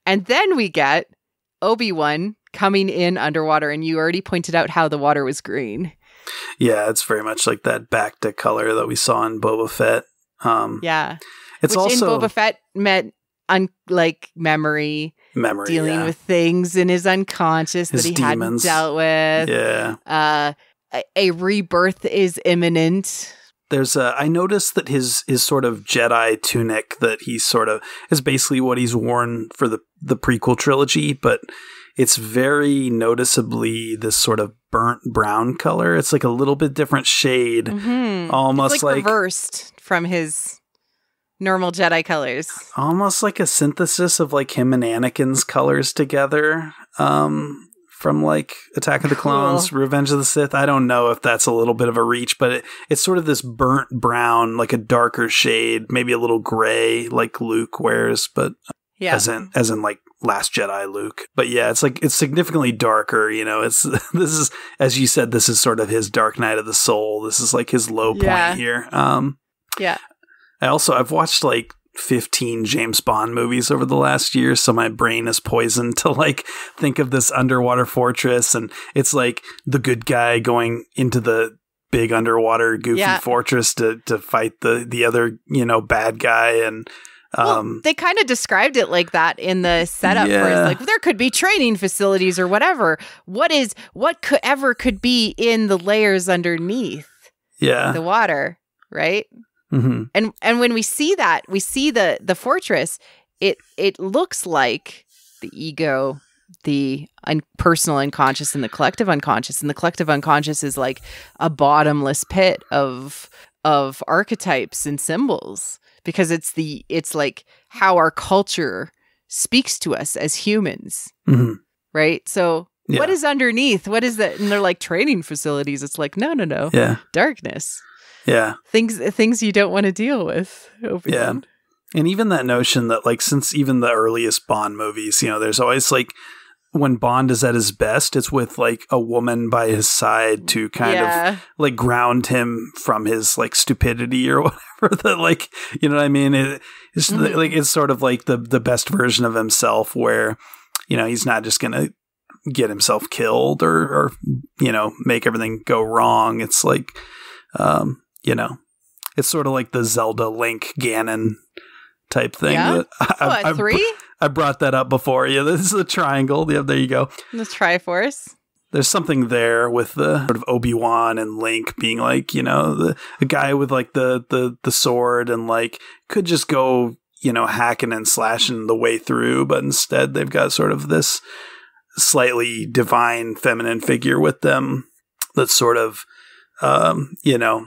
And then we get Obi-Wan coming in underwater, and you already pointed out how the water was green.
Yeah, it's very much like that back to color that we saw in Boba Fett. It's
which
also
in Boba Fett meant like memory, dealing with things in his unconscious his that he demons. Hadn't dealt with.
Yeah,
a rebirth is imminent.
There's I noticed that his sort of Jedi tunic that he sort of is basically what he's worn for the prequel trilogy, but it's very noticeably this sort of burnt brown color. It's like a little bit different shade, almost
it's like reversed from his normal Jedi colors.
Almost like a synthesis of like him and Anakin's colors together. From like Attack of the Clones, Revenge of the Sith. I don't know if that's a little bit of a reach, but it's sort of this burnt brown, like a darker shade, maybe a little gray, like Luke wears, but as in like Last Jedi Luke. But yeah, it's significantly darker. You know, this is, as you said, this is sort of his Dark Night of the Soul. This is like his low point here. I've watched like 15 James Bond movies over the last year, so my brain is poisoned to like think of this underwater fortress, and it's like the good guy going into the big underwater goofy fortress to fight the other, you know, bad guy. And
they kind of described it like that in the setup for it. Like there could be training facilities or whatever. What could be in the layers underneath the water, right? And when we see that, we see the fortress, it looks like the ego, the personal unconscious, and the collective unconscious. And the collective unconscious is like a bottomless pit of archetypes and symbols, because it's like how our culture speaks to us as humans, right? So what is underneath? What is that? And they're like training facilities. It's like no, darkness.
Yeah.
Things you don't want to deal with.
Yeah. And even that notion that like, since even the earliest Bond movies, you know, there's always like, when Bond is at his best, it's with like a woman by his side to kind of like ground him from his like stupidity or whatever, that like, you know what I mean? It's like, it's sort of like the best version of himself, where, you know, he's not just going to get himself killed or, you know, make everything go wrong. It's like, you know, it's sort of like the Zelda Link Ganon type thing.
Yeah.
I brought that up before. Yeah, this is a triangle. Yeah, there you go.
The Triforce.
There's something there with the sort of Obi-Wan and Link being like, you know, the guy with like the sword and like could just go, you know, hacking and slashing the way through, but instead they've got sort of this slightly divine feminine figure with them that's sort of, you know,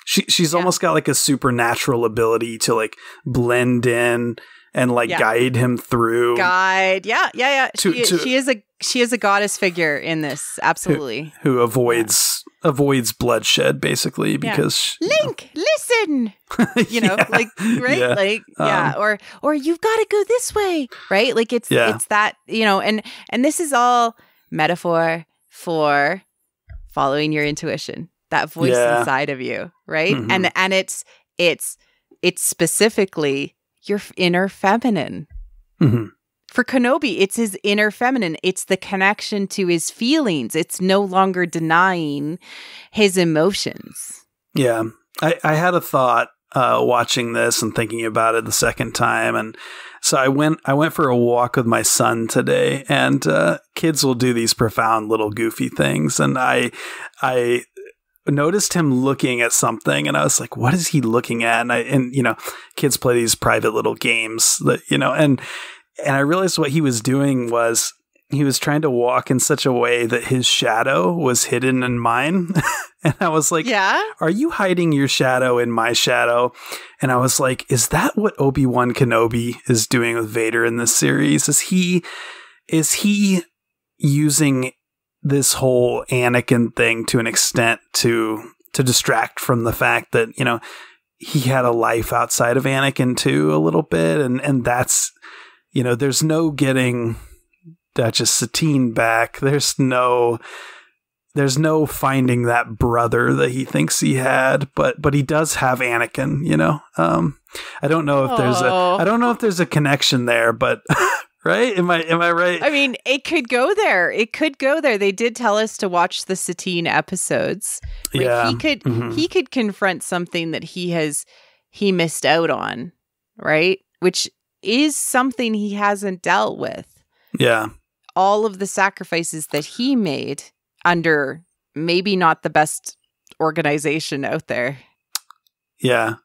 She's almost got like a supernatural ability to like blend in and like guide him through.
Yeah. She is a goddess figure in this, absolutely.
Who avoids bloodshed, basically, because
Link, listen. Like right, or you've got to go this way, right? Like it's that, and this is all metaphor for following your intuition, that voice inside of you, right? Mm-hmm. And it's specifically your inner feminine.
Mm-hmm.
For Kenobi, it's his inner feminine. It's the connection to his feelings. It's no longer denying his emotions.
Yeah. I had a thought watching this and thinking about it the second time. And so I went for a walk with my son today, and kids will do these profound little goofy things. And I noticed him looking at something, and I was like, what is he looking at? And kids play these private little games that, and I realized what he was doing was he was trying to walk in such a way that his shadow was hidden in mine. And I was like, are you hiding your shadow in my shadow? And I was like, is that what Obi-Wan Kenobi is doing with Vader in this series? Is he using this whole Anakin thing to an extent to distract from the fact that, he had a life outside of Anakin too, a little bit. And that's, there's no getting Duchess Satine back. There's no finding that brother that he thinks he had, but he does have Anakin, I don't know if there's a connection there, but right? Am I right?
I mean, it could go there. They did tell us to watch the Satine episodes. Right?
Yeah.
He could confront something that he missed out on, right? Which is something he hasn't dealt with.
Yeah.
All of the sacrifices that he made under maybe not the best organization out there.
Yeah.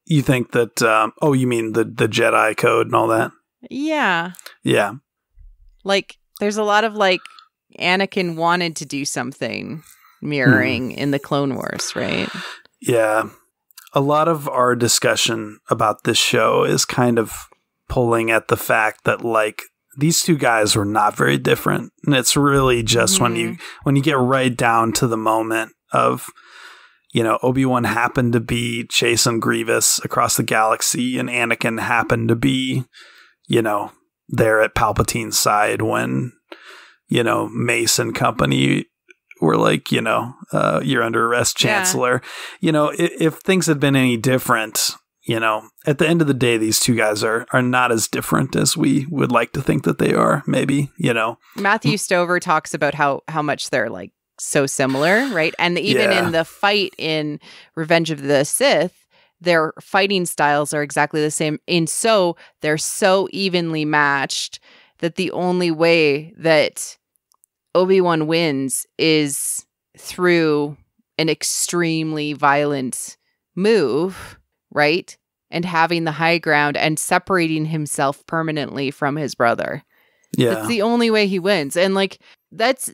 You think that, you mean the Jedi code and all that?
Yeah.
Yeah.
Like, there's a lot of, like, Anakin wanted to do something mirroring in the Clone Wars, right?
Yeah. A lot of our discussion about this show is kind of pulling at the fact that, like, these two guys were not very different. And it's really just when you get right down to the moment of, Obi-Wan happened to be chasing Grievous across the galaxy, and Anakin happened to be, there at Palpatine's side when, Mace and company were like, you're under arrest, Chancellor. If things had been any different, at the end of the day, these two guys are not as different as we would like to think that they are, maybe,
Matthew Stover talks about how much they're, like, so similar, right? And even in the fight in Revenge of the Sith, their fighting styles are exactly the same. So they're so evenly matched that the only way that Obi-Wan wins is through an extremely violent move, right? And having the high ground and separating himself permanently from his brother.
Yeah.
That's the only way he wins. And, like, that's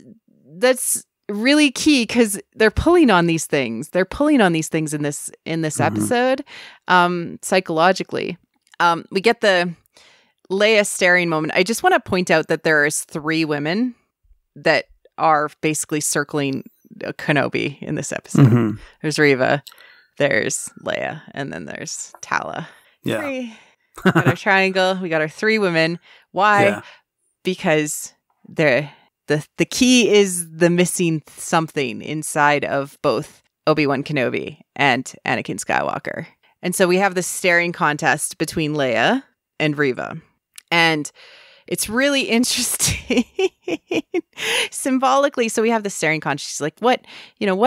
really key, because they're pulling on these things. They're pulling on these things in this episode, psychologically. We get the Leia staring moment. I just want to point out that there is 3 women that are basically circling Kenobi in this episode.
Mm-hmm.
There's Reva, there's Leia, and then there's Tala.
Yeah.
3. We got our triangle. We got our 3 women. Why?
Yeah.
Because the key is the missing something inside of both Obi-Wan Kenobi and Anakin Skywalker. And so we have this staring contest between Leia and Reva. And it's really interesting symbolically. So we have the staring contest. She's like, what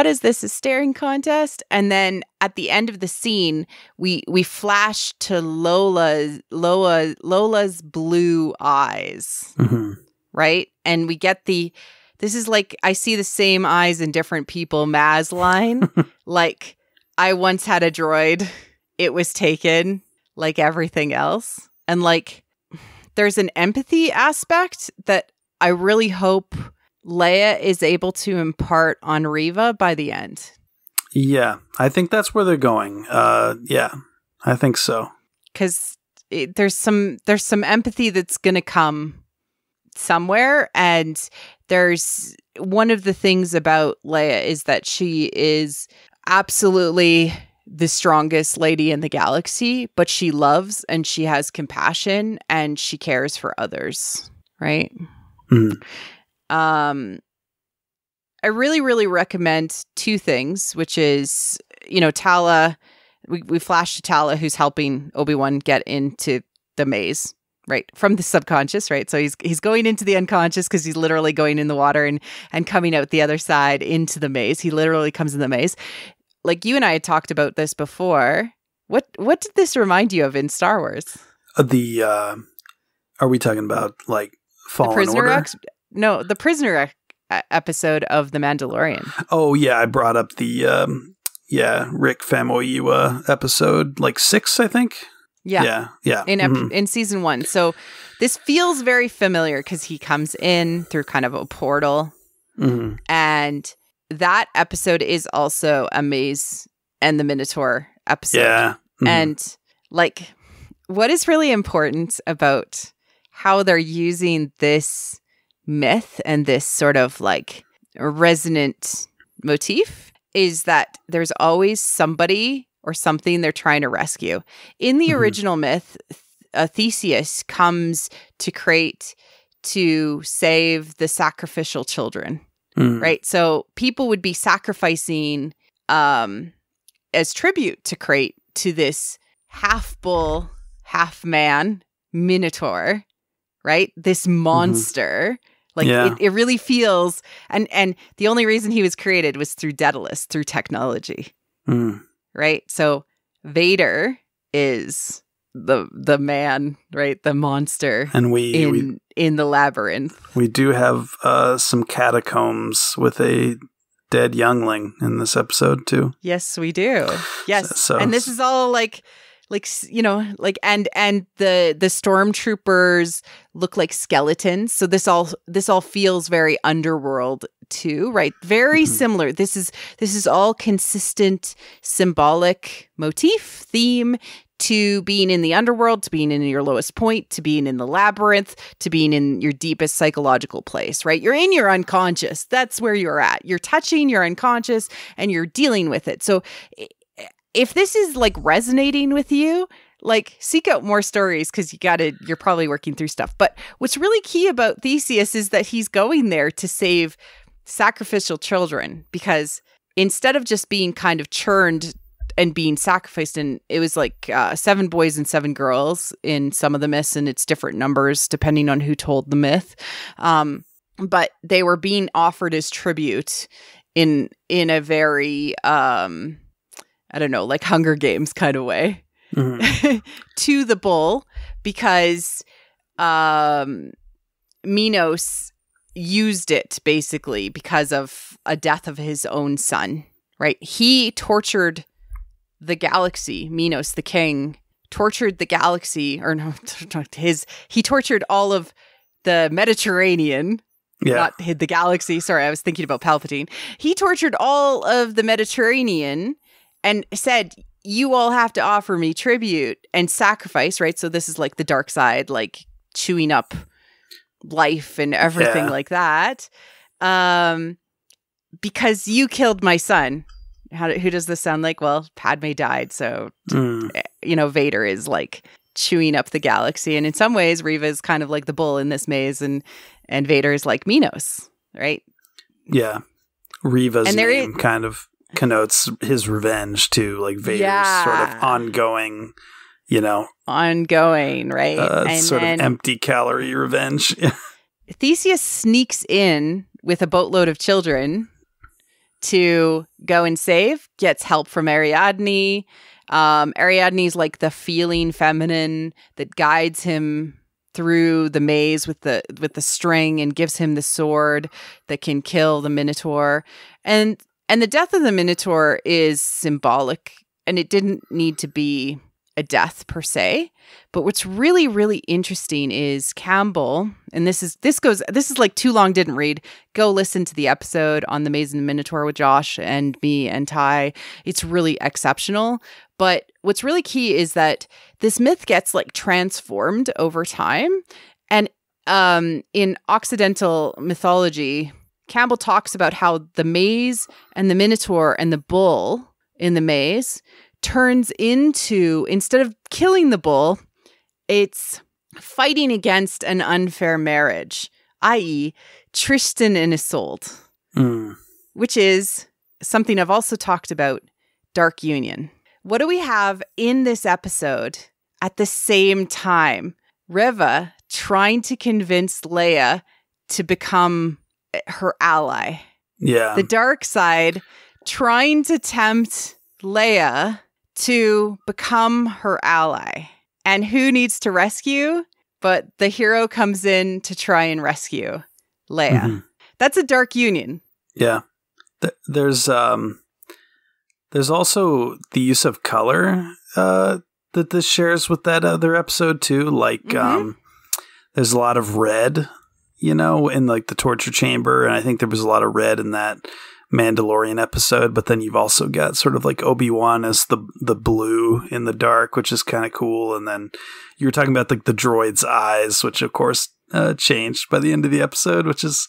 is this, a staring contest? And then at the end of the scene, we flash to Lola's blue eyes.
Mm-hmm.
Right? And we get this is like, I see the same eyes in different people, Maz line. Like, I once had a droid. It was taken like everything else. And, like, there's an empathy aspect that I really hope Leia is able to impart on Reva by the end.
Yeah, I think that's where they're going. Yeah, I think so.
Because there's some empathy that's going to come somewhere, and there's one of the things about Leia is that she is absolutely the strongest lady in the galaxy, but she loves and she has compassion and she cares for others, right?
Mm.
I really, really recommend two things, which is, Tala. We flash to Tala, who's helping Obi-Wan get into the maze, right, from the subconscious, right? So he's going into the unconscious because he's literally going in the water and coming out the other side into the maze. He literally comes in the maze. Like you and I had talked about this before. What did this remind you of in Star Wars?
Are we talking about like Fallen Order?
The prisoner episode of The Mandalorian.
Oh yeah, I brought up the Rick Famuyiwa episode, like 6, I think. Yeah.
In season 1. So this feels very familiar because he comes in through kind of a portal, and that episode is also a Maze and the Minotaur episode.
Yeah.
And like, what is really important about how they're using this myth and this sort of like resonant motif is that there's always somebody or something they're trying to rescue. In the original myth, Theseus comes to save the sacrificial children, right? So people would be sacrificing as tribute to Crate to this half bull, half man Minotaur, right? This monster. Like it really feels, and the only reason he was created was through Daedalus, through technology, right? So Vader is the man, right? The monster,
and we
in the labyrinth.
We do have some catacombs with a dead youngling in this episode too.
Yes, we do. Yes, so and this is all like and the stormtroopers look like skeletons. So this all feels very underworld too, right? Very similar. This is all consistent symbolic motif, theme to being in the underworld, to being in your lowest point, to being in the labyrinth, to being in your deepest psychological place, right? You're in your unconscious. That's where you're at. You're touching your unconscious and you're dealing with it. So if this is like resonating with you, like seek out more stories because you're probably working through stuff. But what's really key about Theseus is that he's going there to save sacrificial children, because instead of just being kind of churned and being sacrificed, and it was like 7 boys and 7 girls in some of the myths, and it's different numbers depending on who told the myth. But they were being offered as tribute in a very I don't know, like Hunger Games kind of way to the bull, because Minos used it basically because of a death of his own son, right? He tortured the galaxy. Minos, the king, tortured the galaxy, or no, he tortured all of the Mediterranean. Not hid the galaxy. Sorry, I was thinking about Palpatine. He tortured all of the Mediterranean and said, you all have to offer me tribute and sacrifice, right? So this is like the dark side, like chewing up life and everything like that. Because you killed my son. Who does this sound like? Well, Padme died. So, Vader is like chewing up the galaxy. And in some ways, Reva is kind of like the bull in this maze, and Vader is like Minos, right? Yeah.
Reva's name kind of connotes his revenge too, like Vader's sort of ongoing,
right?
And sort of empty calorie revenge.
Theseus sneaks in with a boatload of children to go and save, gets help from Ariadne. Ariadne's like the feeling feminine that guides him through the maze with the string and gives him the sword that can kill the Minotaur. And the death of the Minotaur is symbolic, and it didn't need to be a death per se. But what's really, really interesting is Campbell, and this is like too long, didn't read. Go listen to the episode on the Maze and the Minotaur with Josh and me and Ty. It's really exceptional. But what's really key is that this myth gets like transformed over time. And in Occidental mythology, Campbell talks about how the maze and the Minotaur and the bull in the maze turns into, instead of killing the bull, it's fighting against an unfair marriage, i.e. Tristan and Isolde, which is something I've also talked about, dark union. What do we have in this episode at the same time? Reva trying to convince Leia to become her ally.
Yeah.
The dark side trying to tempt Leia to become her ally. And who needs to rescue? But the hero comes in to try and rescue Leia. Mm-hmm. That's a dark union.
Yeah. There's also the use of color that this shares with that other episode too. Like there's a lot of red, in like the torture chamber. And I think there was a lot of red in that Mandalorian episode, but then you've also got sort of like Obi-Wan as the blue in the dark, which is kind of cool. And then you were talking about like the droid's eyes, which of course changed by the end of the episode, which is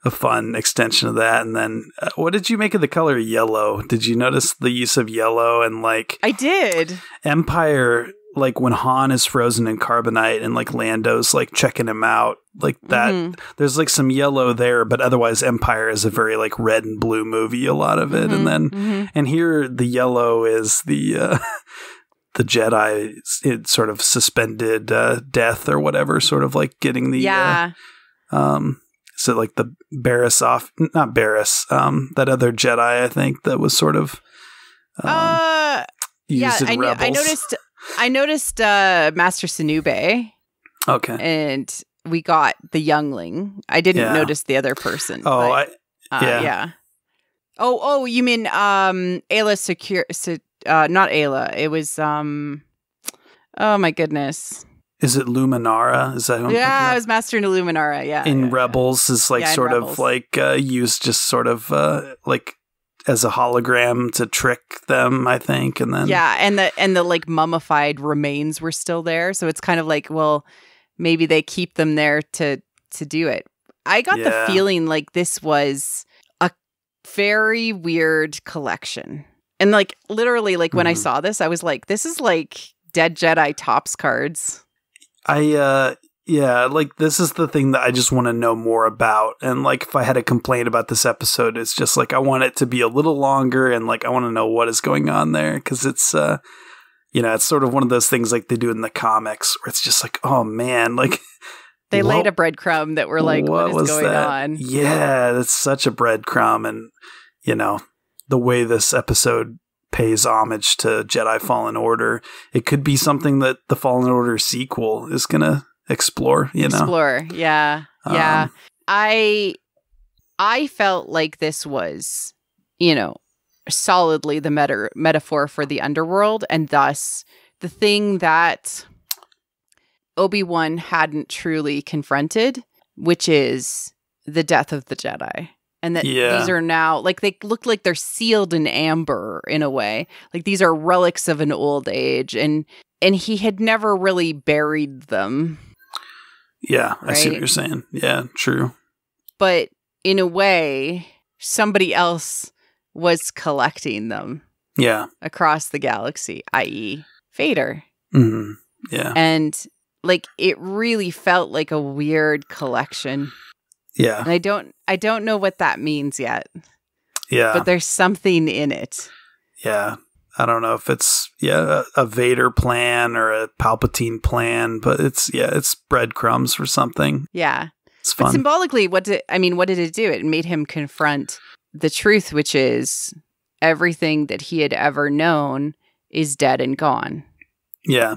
a fun extension of that. And then what did you make of the color yellow? Did you notice the use of yellow? And like
I did.
Empire, like when Han is frozen in carbonite and like Lando's like checking him out, like that, there's like some yellow there, but otherwise Empire is a very like red and blue movie, a lot of it. And then, and here the yellow is the Jedi, it sort of suspended death or whatever, sort of like getting the, so like the not Barriss, that other Jedi, I think that was sort of, used in Rebels.
I noticed Master Sinube.
Okay.
And we got the youngling. I didn't notice the other person.
Oh,
but, yeah. Oh, you mean Ayla Secure? Not Ayla. It was oh my goodness.
Is it Luminara? Is that who I'm thinking of?
It was Master Luminara. Yeah.
In Rebels is like sort of like used just sort of like as a hologram to trick them, I think, and then and the like mummified
remains were still there, so it's kind of like, well, maybe they keep them there to do it. I got the feeling like this was a very weird collection, and like literally, like when I saw this, I was like, this is like Dead Jedi Topps cards.
Like this is the thing that I just want to know more about. And like if I had a complaint about this episode, it's just like I want it to be a little longer and like I want to know what is going on there, because it's it's sort of one of those things like they do in the comics where it's just like, oh man, like
they laid a breadcrumb that we're like, what is going on?
Yeah, that's such a breadcrumb. And the way this episode pays homage to Jedi Fallen Order, it could be something that the Fallen Order sequel is gonna explore.
Yeah. I felt like this was solidly the metaphor for the underworld, and thus the thing that Obi-Wan hadn't truly confronted, which is the death of the Jedi. And that these are now, like, they look like they're sealed in amber in a way. Like, these are relics of an old age. And he had never really buried them.
Yeah, I see what you're saying. Yeah, true.
But in a way, somebody else was collecting them.
Yeah.
Across the galaxy, i.e. Vader.
Mm-hmm. Yeah.
And, like, it really felt like a weird collection.
Yeah.
And I don't know what that means yet.
Yeah.
But there's something in it.
Yeah. I don't know if it's a Vader plan or a Palpatine plan, but it's breadcrumbs for something.
Yeah.
It's fun.
But symbolically, what did it do? It made him confront the truth, which is everything that he had ever known is dead and gone.
Yeah.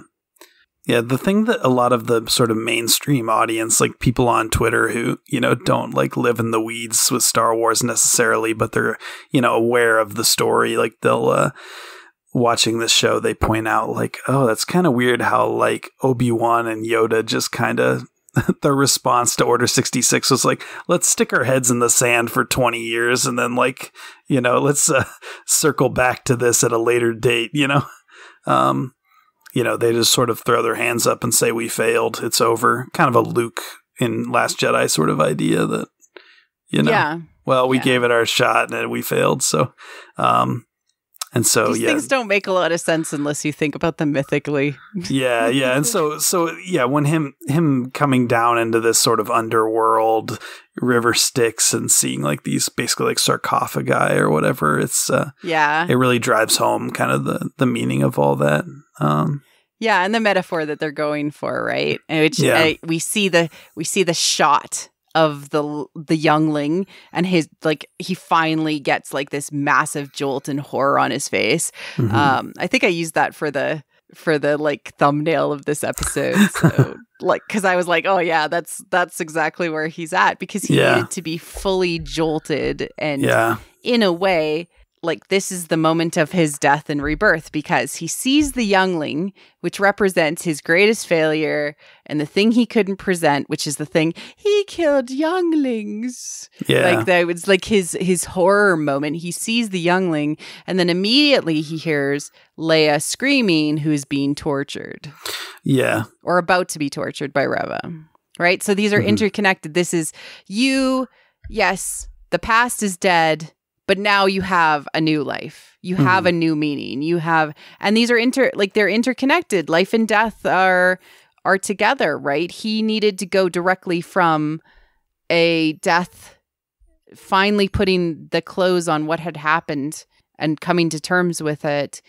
Yeah, the thing that a lot of the sort of mainstream audience, like people on Twitter who, don't like live in the weeds with Star Wars necessarily, but they're, aware of the story, like they'll watching this show, they point out like, oh, that's kind of weird how like Obi-Wan and Yoda just kind of their response to Order 66 was like, let's stick our heads in the sand for 20 years and then like, let's circle back to this at a later date, they just sort of throw their hands up and say, we failed. It's over. Kind of a Luke in Last Jedi sort of idea that, we gave it our shot and we failed. So, these
things don't make a lot of sense unless you think about them mythically.
Yeah. And so when him coming down into this sort of underworld river Styx and seeing like these basically like sarcophagi or whatever, it's it really drives home kind of the meaning of all that.
And the metaphor that they're going for, right? Which we see the shot of the youngling and his like he finally gets like this massive jolt and horror on his face. I think I used that for the like thumbnail of this episode. So like because I was like, oh yeah, that's exactly where he's at, because he needed to be fully jolted and in a way like this is the moment of his death and rebirth, because he sees the youngling, which represents his greatest failure and the thing he couldn't present, which is the thing he killed younglings. Like that was like his horror moment. He sees the youngling and then immediately he hears Leia screaming, who is being tortured. Or about to be tortured by Reva. Right? So these are interconnected. This is yes, the past is dead. But now you have a new life. You have a new meaning. And these are they're interconnected. Life and death are together, right? He needed to go directly from a death, finally putting the close on what had happened and coming to terms with it,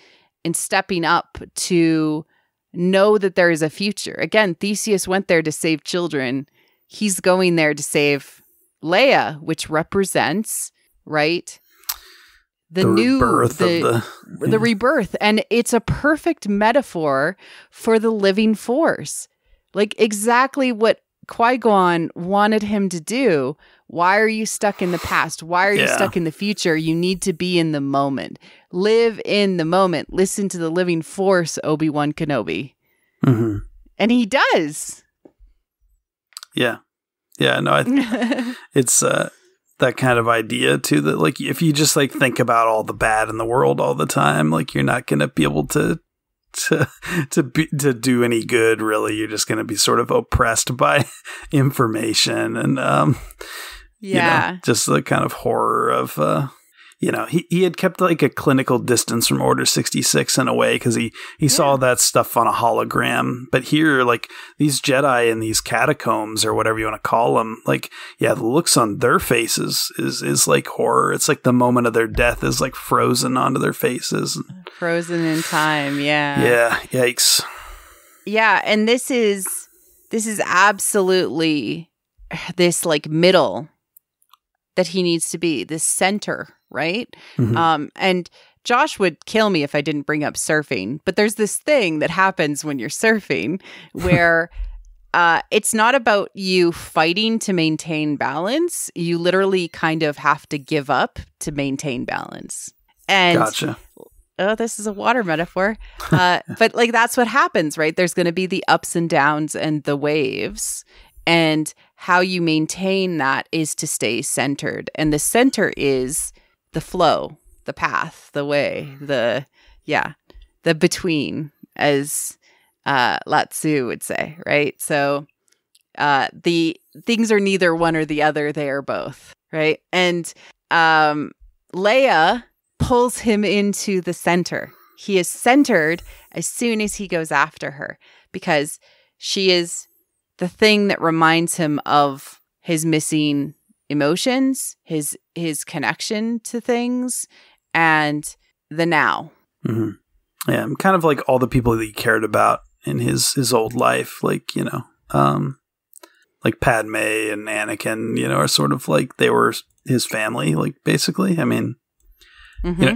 and stepping up to know that there is a future. Again, Theseus went there to save children. He's going there to save Leia, which represents, right, the rebirth. And it's a perfect metaphor for the living force. Like exactly what Qui-Gon wanted him to do. Why are you stuck in the past? Why are you stuck in the future? You need to be in the moment. Live in the moment. Listen to the living force, Obi-Wan Kenobi. And he does. No,
it's that kind of idea too, that like if you just like think about all the bad in the world all the time, like you're not going to be able to do any good, really. You're just going to be sort of oppressed by information and just the kind of horror of he had kept like a clinical distance from Order 66 in a way, because he saw that stuff on a hologram. But here, like these Jedi in these catacombs or whatever you want to call them, like the looks on their faces is like horror. It's like the moment of their death is like frozen onto their faces,
frozen in time.
Yikes.
And this is absolutely this like middle that he needs to be, this center, right? And Josh would kill me if I didn't bring up surfing, but there's this thing that happens when you're surfing where it's not about you fighting to maintain balance. You literally kind of have to give up to maintain balance. And
gotcha.
Oh, this is a water metaphor. But like that's what happens, right? There's going to be the ups and downs and the waves. And how you maintain that is to stay centered. And the center is the flow, the path, the way, the between, as Lao Tzu would say, right? So the things are neither one or the other, they are both, right? And Leia pulls him into the center. He is centered as soon as he goes after her, because she is the thing that reminds him of his missing emotions, his connection to things, and the now.
Yeah, kind of like all the people that he cared about in his old life, like, like Padme and Anakin, are sort of like they were his family, like basically. I mean,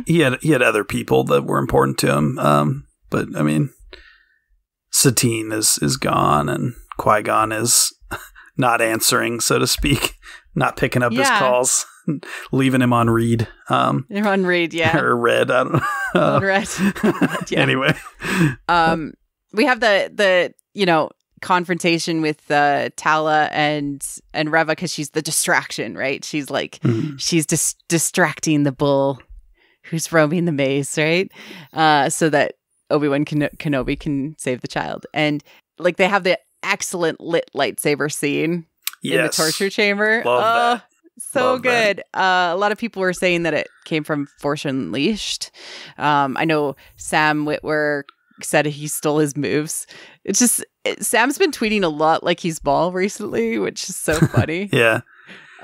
he had other people that were important to him, but I mean, Satine is gone, and Qui-Gon is not answering, so to speak, not picking up his calls. leaving him on read.
You're on read, yeah.
Or red, I don't know.
On red. Yeah.
Anyway.
We have the confrontation with Tala and Reva because she's the distraction, right? She's like, she's distracting the bull who's roaming the maze, right? So that Obi-Wan Kenobi can save the child. And like they have the excellent lit lightsaber scene in the torture chamber.
Love that.
So Love good. A lot of people were saying that it came from Force Unleashed. I know Sam Witwer said he stole his moves. It's just Sam's been tweeting a lot like he's Maul recently, which is so funny.
Yeah.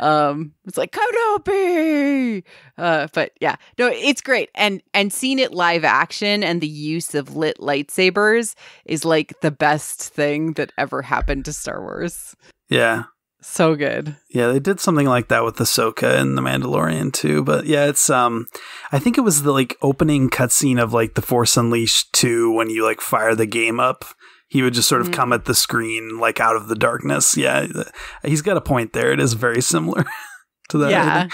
It's like Kenobi. But yeah, no, it's great. And seeing it live action and the use of lit lightsabers is like the best thing that ever happened to Star Wars.
Yeah.
So good.
Yeah, they did something like that with Ahsoka and The Mandalorian too. But yeah, it's I think it was the like opening cutscene of like The Force Unleashed 2 when you like fire the game up. He would just sort of come at the screen like out of the darkness. Yeah, he's got a point there. It is very similar to that.
Yeah.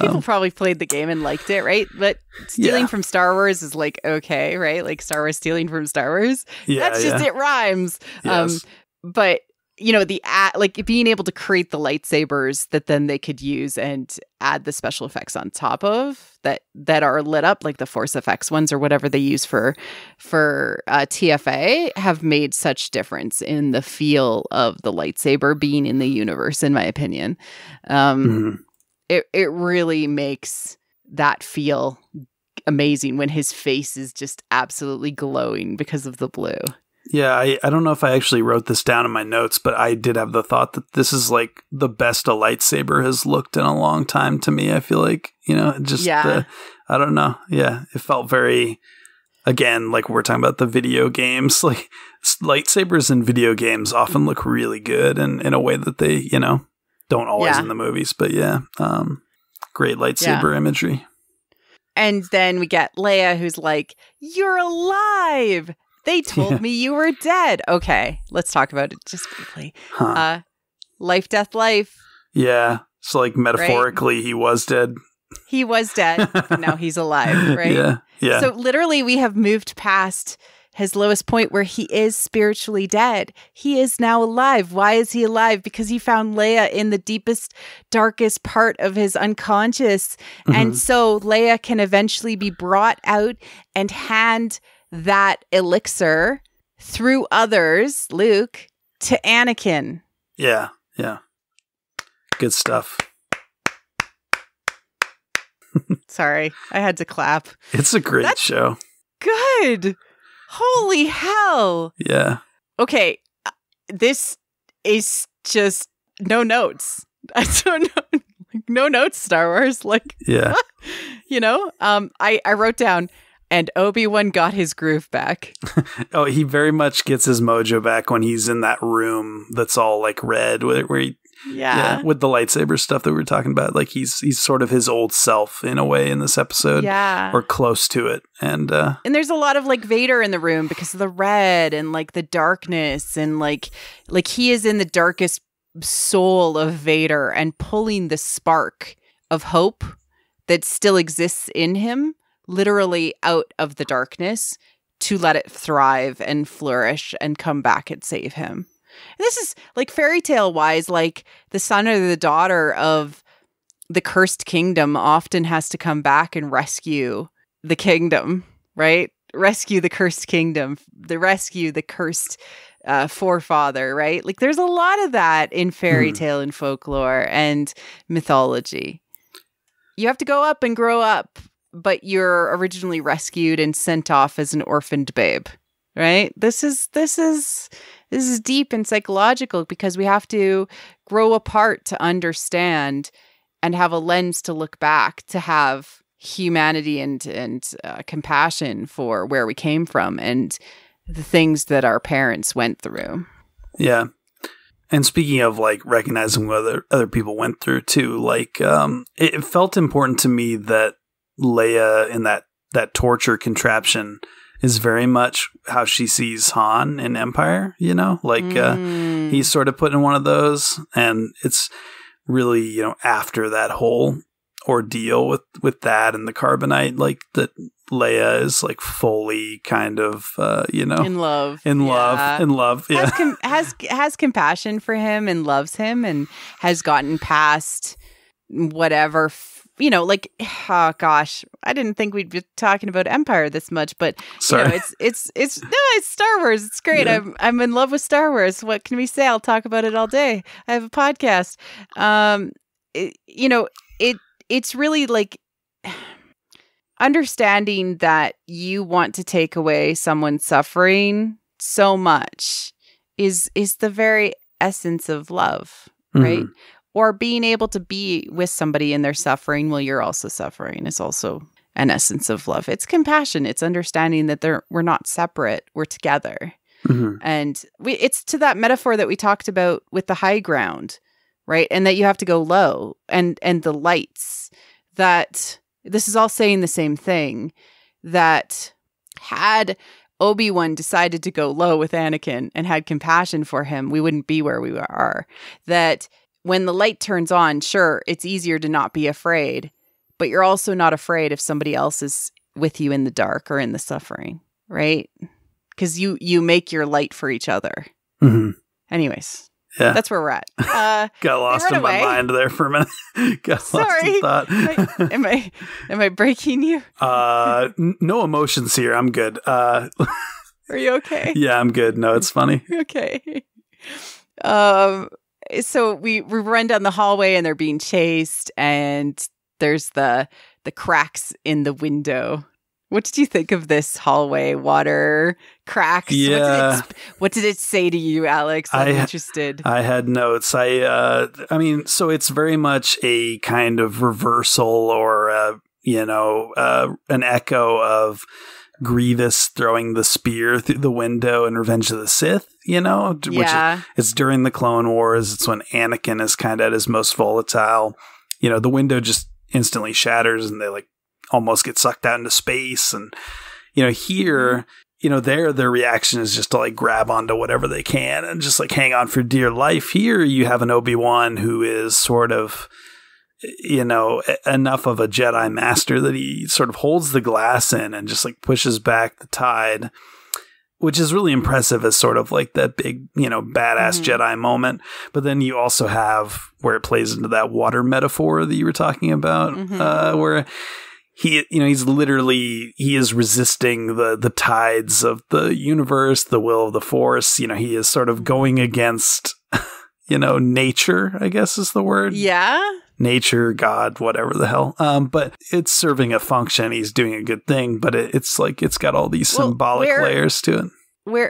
People probably played the game and liked it, right? But stealing from Star Wars is like, okay, right? Like Star Wars stealing from Star Wars.
Yeah,
that's just, it rhymes.
Yes.
But like being able to create the lightsabers that then they could use and add the special effects on top of that are lit up, like the Force effects ones or whatever they use for TFA, have made such difference in the feel of the lightsaber being in the universe, in my opinion. It really makes that feel amazing when his face is just absolutely glowing because of the blue.
Yeah, I don't know if I actually wrote this down in my notes, but I did have the thought that this is like the best a lightsaber has looked in a long time to me. I feel like, I don't know. Yeah, it felt very, again, like we're talking about the video games, like lightsabers in video games often look really good and in a way that they, don't always in the movies. But yeah, great lightsaber imagery. And
then we get Leia who's like, "You're alive! They told me you were dead." Okay, let's talk about it just briefly. Life, death, life.
Yeah. So like metaphorically, right? He was dead.
He was dead, but now he's alive, right?
Yeah.
So literally we have moved past his lowest point where he is spiritually dead. He is now alive. Why is he alive? Because he found Leia in the deepest, darkest part of his unconscious. And so Leia can eventually be brought out and hand that elixir through others, Luke, to Anakin.
Yeah. Good stuff.
Sorry, I had to clap.
It's a great show.
Good. Holy hell.
Yeah.
Okay, this is just no notes. I don't know. No notes, Star Wars. Like,
yeah.
I wrote down, and Obi-Wan got his groove back.
Oh, he very much gets his mojo back when he's in that room that's all like red, where he, with the lightsaber stuff that we were talking about. Like he's sort of his old self in a way in this episode, or close to it. And
there's a lot of like Vader in the room because of the red and like the darkness and like he is in the darkest soul of Vader and pulling the spark of hope that still exists in him literally out of the darkness to let it thrive and flourish and come back and save him. And this is like fairy tale wise, like the son or the daughter of the cursed kingdom often has to come back and rescue the kingdom, right? Rescue the cursed kingdom, rescue the cursed forefather, right? Like there's a lot of that in fairy tale and folklore and mythology. You have to go up and grow up, but you're originally rescued and sent off as an orphaned babe, right? This is deep and psychological because we have to grow apart to understand and have a lens to look back, to have humanity and compassion for where we came from and the things that our parents went through.
Yeah. And speaking of like recognizing what other people went through too, like it felt important to me that Leia in that torture contraption is very much how she sees Han in Empire, he's sort of put in one of those, and it's really, after that whole ordeal with that and the carbonite, like that Leia is like fully kind of
in love.
Yeah.
Has compassion for him and loves him and has gotten past whatever. Like, oh gosh, I didn't think we'd be talking about Empire this much, but it's Star Wars. It's great. Yeah. I'm in love with Star Wars. What can we say? I'll talk about it all day. I have a podcast. It's really like understanding that you want to take away someone's suffering so much is the very essence of love, right? Or being able to be with somebody in their suffering while you're also suffering is also an essence of love. It's compassion. It's understanding that we're not separate. We're together. And it's to that metaphor that we talked about with the high ground, right? And that you have to go low and the lights, that this is all saying the same thing, that had Obi-Wan decided to go low with Anakin and had compassion for him, we wouldn't be where we are. That when the light turns on, sure, it's easier to not be afraid, but you're also not afraid if somebody else is with you in the dark or in the suffering, right? Because you make your light for each other. Anyways, that's where we're at.
Got lost in my mind there for a minute. Lost in thought.
Am I breaking you?
No emotions here. I'm good.
Are you okay?
Yeah, I'm good. No, it's funny.
Okay. So we run down the hallway and they're being chased, and there's the cracks in the window. What did you think of this hallway water cracks?
Yeah.
What did it say to you, Alex? I'm interested.
I had notes. I mean, so it's very much a kind of reversal or an echo of Grievous throwing the spear through the window in Revenge of the Sith, which it's during the Clone Wars. It's when Anakin is kind of at his most volatile. The window just instantly shatters and they like almost get sucked out into space. And, here, their reaction is just to like grab onto whatever they can and just like hang on for dear life. Here you have an Obi-Wan who is sort of, enough of a Jedi master that he sort of holds the glass in and just like pushes back the tide, which is really impressive as sort of like that big, badass Jedi moment. But then you also have where it plays into that water metaphor that you were talking about, where he is resisting the tides of the universe, the will of the Force. He is sort of going against, nature, I guess is the word.
Yeah.
Nature, God, whatever the hell. But it's serving a function. He's doing a good thing, but it's like it's got all these symbolic layers to it.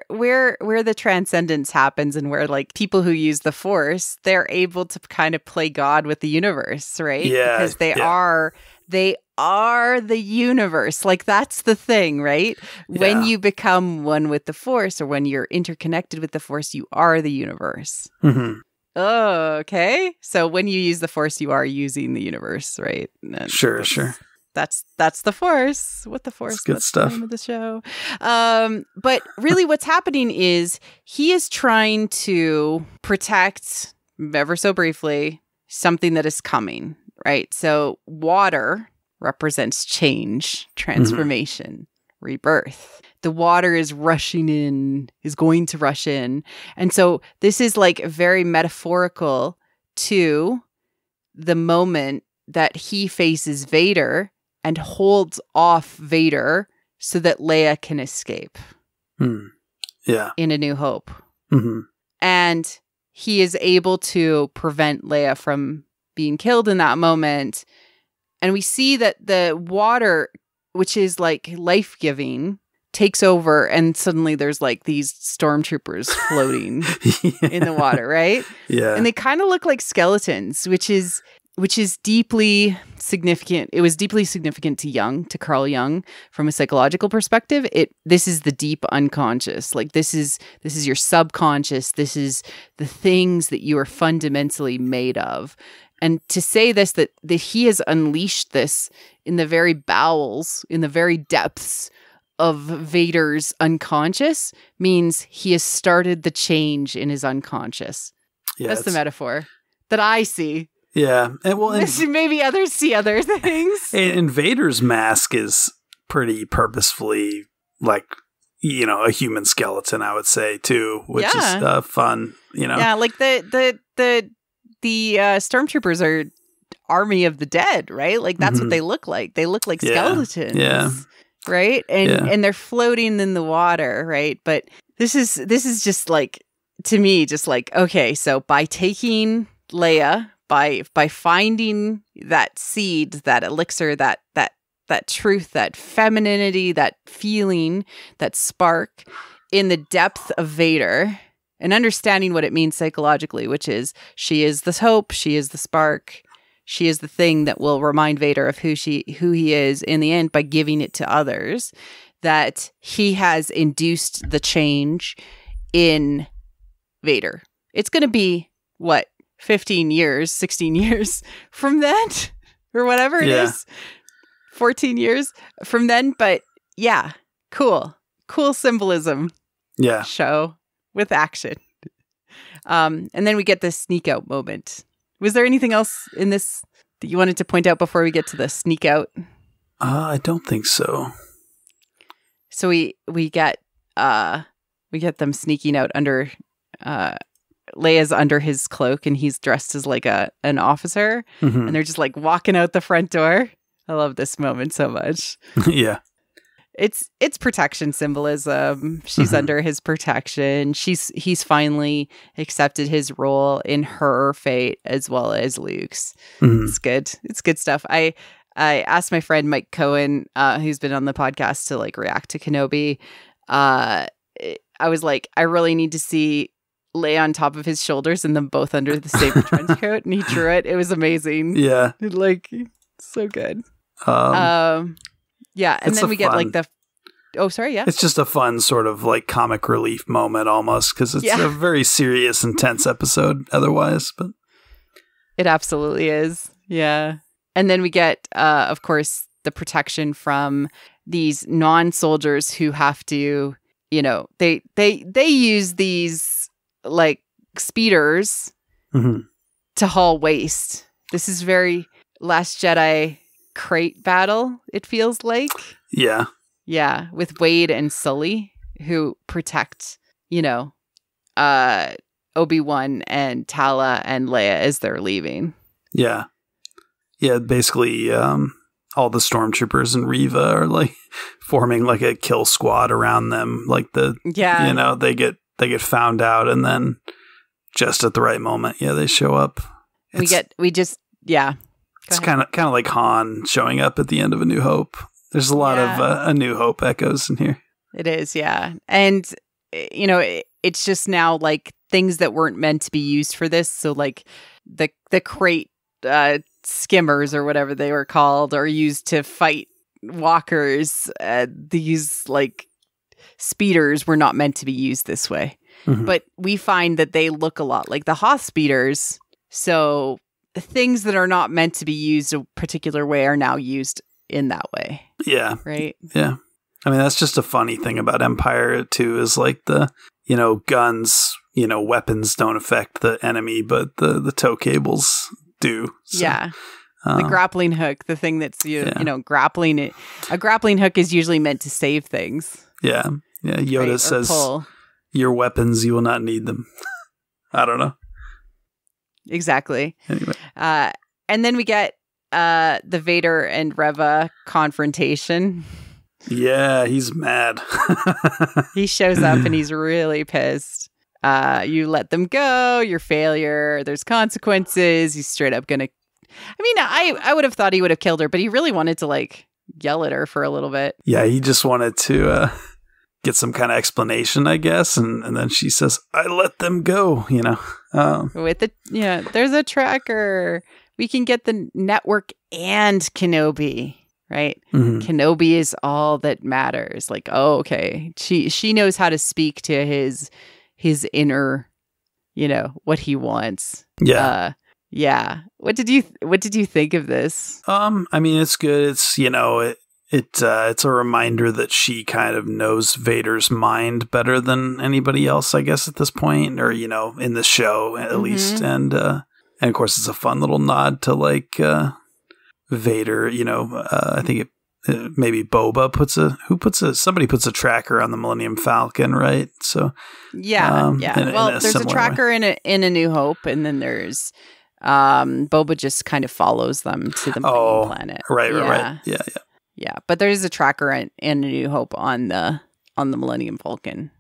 Where the transcendence happens and where like people who use the Force, they're able to kind of play God with the universe, right?
Yeah.
Because they are the universe. Like that's the thing, right? When you become one with the Force or when you're interconnected with the Force, you are the universe. Oh, okay. So when you use the Force, you are using the universe, right? And
sure.
That's the Force. What the Force?
That's good stuff.
The name of the show. But really, what's happening is he is trying to protect, ever so briefly, something that is coming, right? So water represents change, transformation, rebirth. The water is going to rush in. And so this is like very metaphorical to the moment that he faces Vader and holds off Vader so that Leia can escape.
Yeah.
In A New Hope. And he is able to prevent Leia from being killed in that moment. And we see that the water, which is like life-giving, takes over, and suddenly there's like these stormtroopers floating in the water, right?
Yeah.
And they kind of look like skeletons, which is deeply significant. It was deeply significant to Carl Jung from a psychological perspective. This is the deep unconscious. Like this is your subconscious. This is the things that you are fundamentally made of. And to say this, that he has unleashed this in the very bowels, in the very depths of Vader's unconscious, means he has started the change in his unconscious. Yeah, that's the metaphor that I see.
Yeah. And
maybe others see other things.
And Vader's mask is pretty purposefully like, you know, a human skeleton, I would say, too, which is fun, you know.
Yeah, like the stormtroopers are Army of the Dead, right? Like that's what they look like. They look like skeletons.
Yeah.
Right? And they're floating in the water, right? But this is just like, to me, just like, okay, so by taking Leia, by finding that seed, that elixir, that truth, that femininity, that feeling, that spark in the depth of Vader, and understanding what it means psychologically, which is she is the hope, she is the spark, she is the thing that will remind Vader of who he is in the end by giving it to others, that he has induced the change in Vader. It's going to be, 15 years, 16 years from that, or whatever it is, 14 years from then. But yeah, cool symbolism.
Yeah.
Show with action. And then we get this sneak out moment. Was there anything else in this that you wanted to point out before we get to the sneak out?
I don't think so.
So we get them sneaking out under Leia's under his cloak, and he's dressed as like an officer, and they're just like walking out the front door. I love this moment so much.
Yeah.
It's protection symbolism. She's under his protection. He's finally accepted his role in her fate as well as Luke's. It's good. It's good stuff. I asked my friend Mike Cohen, who's been on the podcast, to like react to Kenobi. I was like, I really need to see Leia on top of his shoulders and them both under the same trench coat, and he drew it. It was amazing.
Yeah,
like so good. Yeah, and then we get like the. Oh, sorry. Yeah,
it's just a fun sort of like comic relief moment almost, because it's a very serious, intense episode otherwise. But
it absolutely is. Yeah, and then we get, of course, the protection from these non-soldiers who have to, you know, they use these like speeders to haul waste. This is very Last Jedi crate battle, it feels like.
Yeah.
Yeah, with Wade and Sully, who protect, you know, Obi-Wan and Tala and Leia as they're leaving.
Yeah. Yeah, basically all the stormtroopers and Reva are like forming like a kill squad around them. Like you know, they get found out, and then just at the right moment, they show up. It's kind of like Han showing up at the end of A New Hope. There's a lot of A New Hope echoes in here. It
is, yeah. And, you know, it's just now like things that weren't meant to be used for this. So like the crate skimmers or whatever they were called are used to fight walkers. These like speeders were not meant to be used this way. But we find that they look a lot like the Hoth speeders. So the things that are not meant to be used a particular way are now used in that way.
Yeah.
Right?
Yeah. I mean, that's just a funny thing about Empire, too, is like the, you know, guns, you know, weapons don't affect the enemy, but the tow cables do. So,
yeah. The grappling hook, the thing that's, you know, grappling it. A grappling hook is usually meant to save things.
Yeah. Yeah. Yoda says, pull. Your weapons, you will not need them. I don't know.
Exactly.
Anyway.
And then we get the Vader and Reva confrontation.
Yeah, he's mad.
He shows up and he's really pissed. You let them go, you're failure, there's consequences. He's straight up gonna... I mean, I would have thought he would have killed her, but he really wanted to like yell at her for a little bit.
Yeah, he just wanted to get some kind of explanation, I guess, and then she says, I let them go, you know.
With the there's a tracker. We can get the network and Kenobi, right? Kenobi is all that matters. Like, oh, okay. She knows how to speak to his inner, you know, what he wants.
Yeah.
Yeah. What did you think of this?
I mean, it's good. It's, you know, it's a reminder that she kind of knows Vader's mind better than anybody else, I guess, at this point, or, you know, in the show at least. And And of course, it's a fun little nod to like Vader. I think maybe Boba somebody puts a tracker on the Millennium Falcon, right? So
yeah. There's a tracker in A New Hope, and then there's Boba just kind of follows them to the Millennium planet.
Right.
Yeah. But there's a tracker in A New Hope on the Millennium Falcon.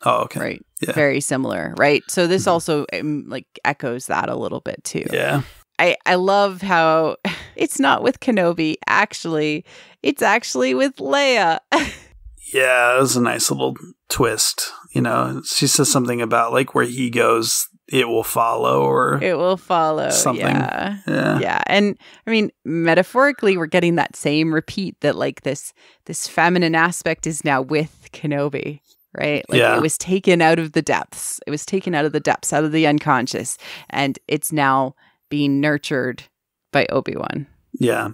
Oh, okay.
Right.
Yeah.
Very similar, right? So this also like echoes that a little bit too.
Yeah.
I love how it's not with Kenobi, actually. It's actually with Leia.
Yeah, it was a nice little twist. She says something about like where he goes, it will follow, or
it will follow.
Something.
Yeah. And I mean, metaphorically, we're getting that same repeat that like this feminine aspect is now with Kenobi. Right? Like it was taken out of the depths. It was taken out of the depths, out of the unconscious. And it's now being nurtured by Obi-Wan.
Yeah.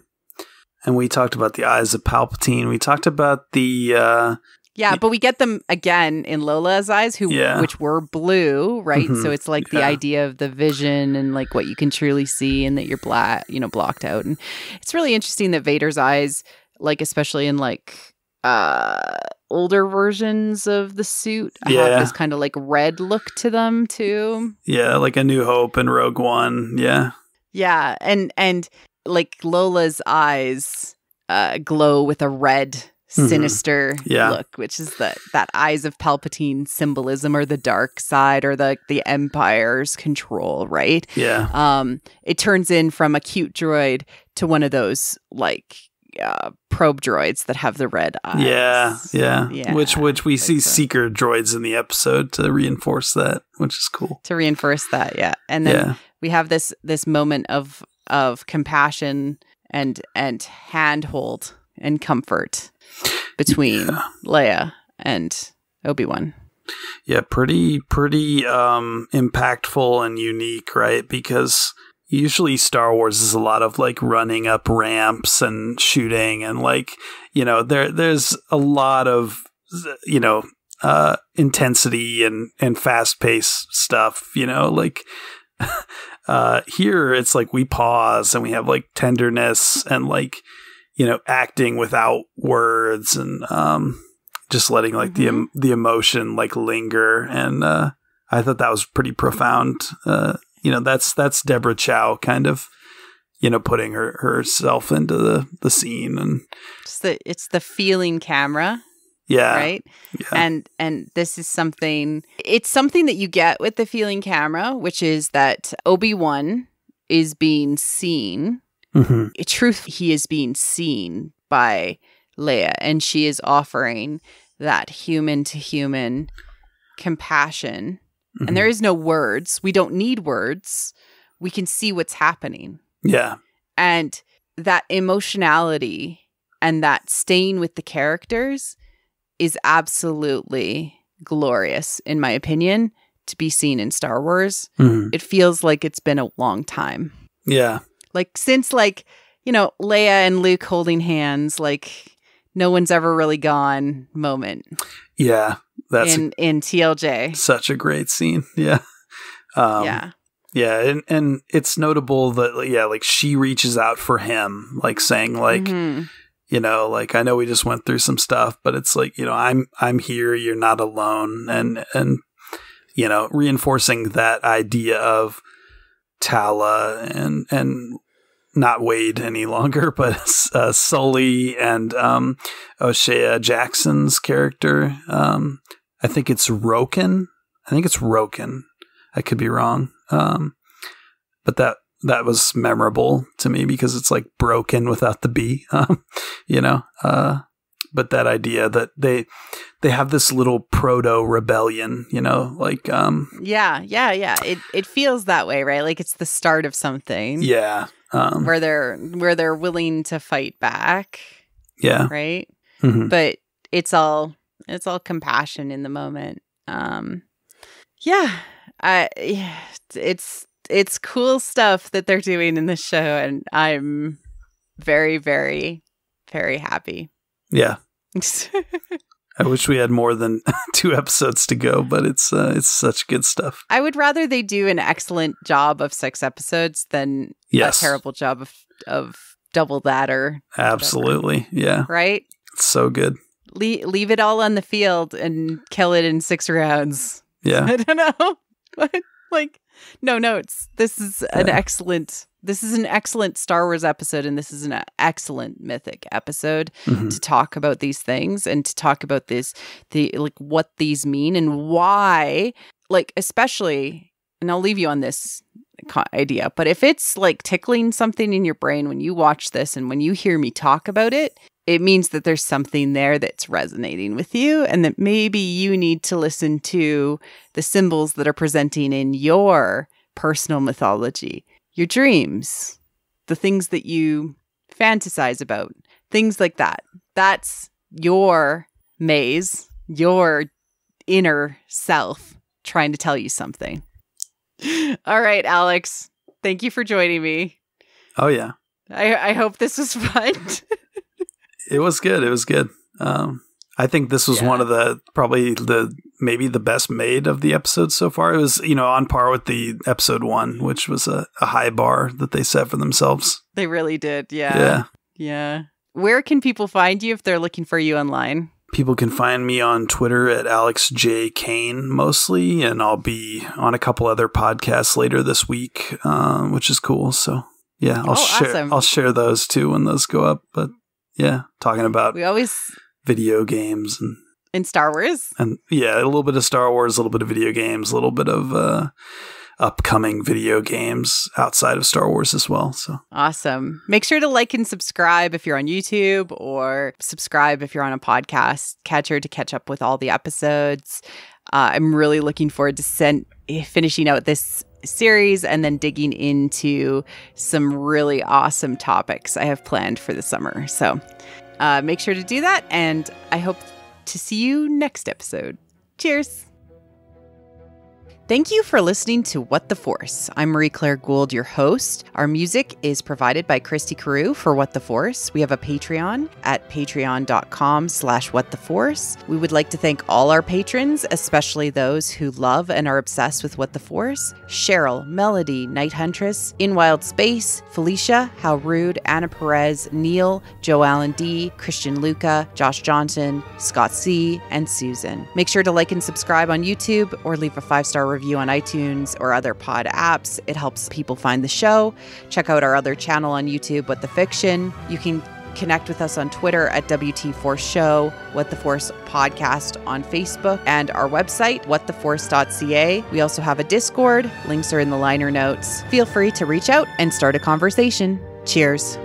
And we talked about the eyes of Palpatine. We talked about the...
but we get them again in Lola's eyes, which were blue, right? Mm-hmm. So it's like the idea of the vision and like what you can truly see and that you're blocked out. And it's really interesting that Vader's eyes, like especially in like... older versions of the suit have this kind of like red look to them too.
Yeah, like A New Hope and Rogue One. Yeah.
Yeah, and like Lola's eyes glow with a red, sinister look, which is that eyes of Palpatine symbolism, or the dark side, or the Empire's control, right?
Yeah.
It turns in from a cute droid to one of those like probe droids that have the red eyes.
Yeah. Which we see seeker droids in the episode to reinforce that, which is cool.
To reinforce that, yeah. And then we have this moment of compassion and handhold and comfort between Leia and Obi-Wan.
Yeah, pretty impactful and unique, right? Because usually Star Wars is a lot of like running up ramps and shooting, and like, there's a lot of, intensity and fast paced stuff, like, here it's like we pause and we have like tenderness and like, acting without words, and, just letting like the emotion like linger. And, I thought that was pretty profound. That's Deborah Chow kind of, putting herself into the scene, and
it's the feeling camera.
Yeah.
Right.
Yeah.
And this is something that you get with the feeling camera, which is that Obi-Wan is being seen.
Mm-hmm.
In truth, he is being seen by Leia, and she is offering that human to human compassion.
Mm-hmm.
And there is no words. We don't need words. We can see what's happening.
Yeah.
And that emotionality and that staying with the characters is absolutely glorious, in my opinion, to be seen in Star Wars.
Mm-hmm.
It feels like it's been a long time.
Yeah.
Like since like, Leia and Luke holding hands, like no one's ever really gone moment.
Yeah. That's
in TLJ.
Such a great scene. Yeah.
Yeah.
Yeah. And it's notable that, like she reaches out for him, like saying like, like, I know we just went through some stuff, but it's like, I'm here. You're not alone. And, reinforcing that idea of Tala and not Wade any longer, but Sully and O'Shea Jackson's character. I think it's Roken. I could be wrong. But that was memorable to me because it's like broken without the B, but that idea that they have this little proto rebellion, like,
yeah. It feels that way, right? Like it's the start of something.
Yeah.
Where they're willing to fight back.
Yeah.
Right.
Mm-hmm.
But it's all compassion in the moment. It's cool stuff that they're doing in this show, and I'm very, very, very happy.
Yeah. I wish we had more than 2 episodes to go, but it's such good stuff.
I would rather they do an excellent job of 6 episodes than a terrible job of double that or
absolutely.
Whatever.
Yeah.
Right?
It's so good.
Leave it all on the field and kill it in 6 rounds.
Yeah.
I don't know. Like, no notes. This is an excellent Star Wars episode, and this is an excellent mythic episode to talk about these things and to talk about what these mean and why, like, especially, and I'll leave you on this idea, but if it's like tickling something in your brain when you watch this and when you hear me talk about it, it means that there's something there that's resonating with you and that maybe you need to listen to the symbols that are presenting in your personal mythology, your dreams, the things that you fantasize about, things like that. That's your maze, your inner self trying to tell you something. All right, Alex, thank you for joining me.
Oh, yeah.
I hope this was fun.
It was good. It was good. I think this was one of maybe the best made of the episodes so far. It was, on par with the episode 1, which was a high bar that they set for themselves.
They really did. Yeah. Where can people find you if they're looking for you online?
People can find me on Twitter at Alex J. Kane mostly, and I'll be on a couple other podcasts later this week, which is cool. So yeah, I'll share those too when those go up. But yeah, talking about video games and
Star Wars.
And yeah, a little bit of Star Wars, a little bit of video games, a little bit of upcoming video games outside of Star Wars as well. So
awesome. Make sure to like and subscribe if you're on YouTube, or subscribe if you're on a podcast catcher to catch up with all the episodes. I'm really looking forward to finishing out this series and then digging into some really awesome topics I have planned for the summer. So make sure to do that, and I hope to see you next episode. Cheers. Thank you for listening to What the Force. I'm Marie-Claire Gould, your host. Our music is provided by Christy Carew for What the Force. We have a Patreon at patreon.com/whattheforce. We would like to thank all our patrons, especially those who love and are obsessed with What the Force: Cheryl, Melody, Night Huntress, In Wild Space, Felicia, How Rude, Anna Perez, Neil, Joe Allen D, Christian Luca, Josh Johnson, Scott C, and Susan. Make sure to like and subscribe on YouTube or leave a 5-star review on iTunes or other pod apps. It helps people find the show. Check out our other channel on YouTube, What the Fiction. You can connect with us on Twitter at WT Force Show, What the Force Podcast on Facebook, and our website, whattheforce.ca. We also have a Discord. Links are in the liner notes. Feel free to reach out and start a conversation. Cheers.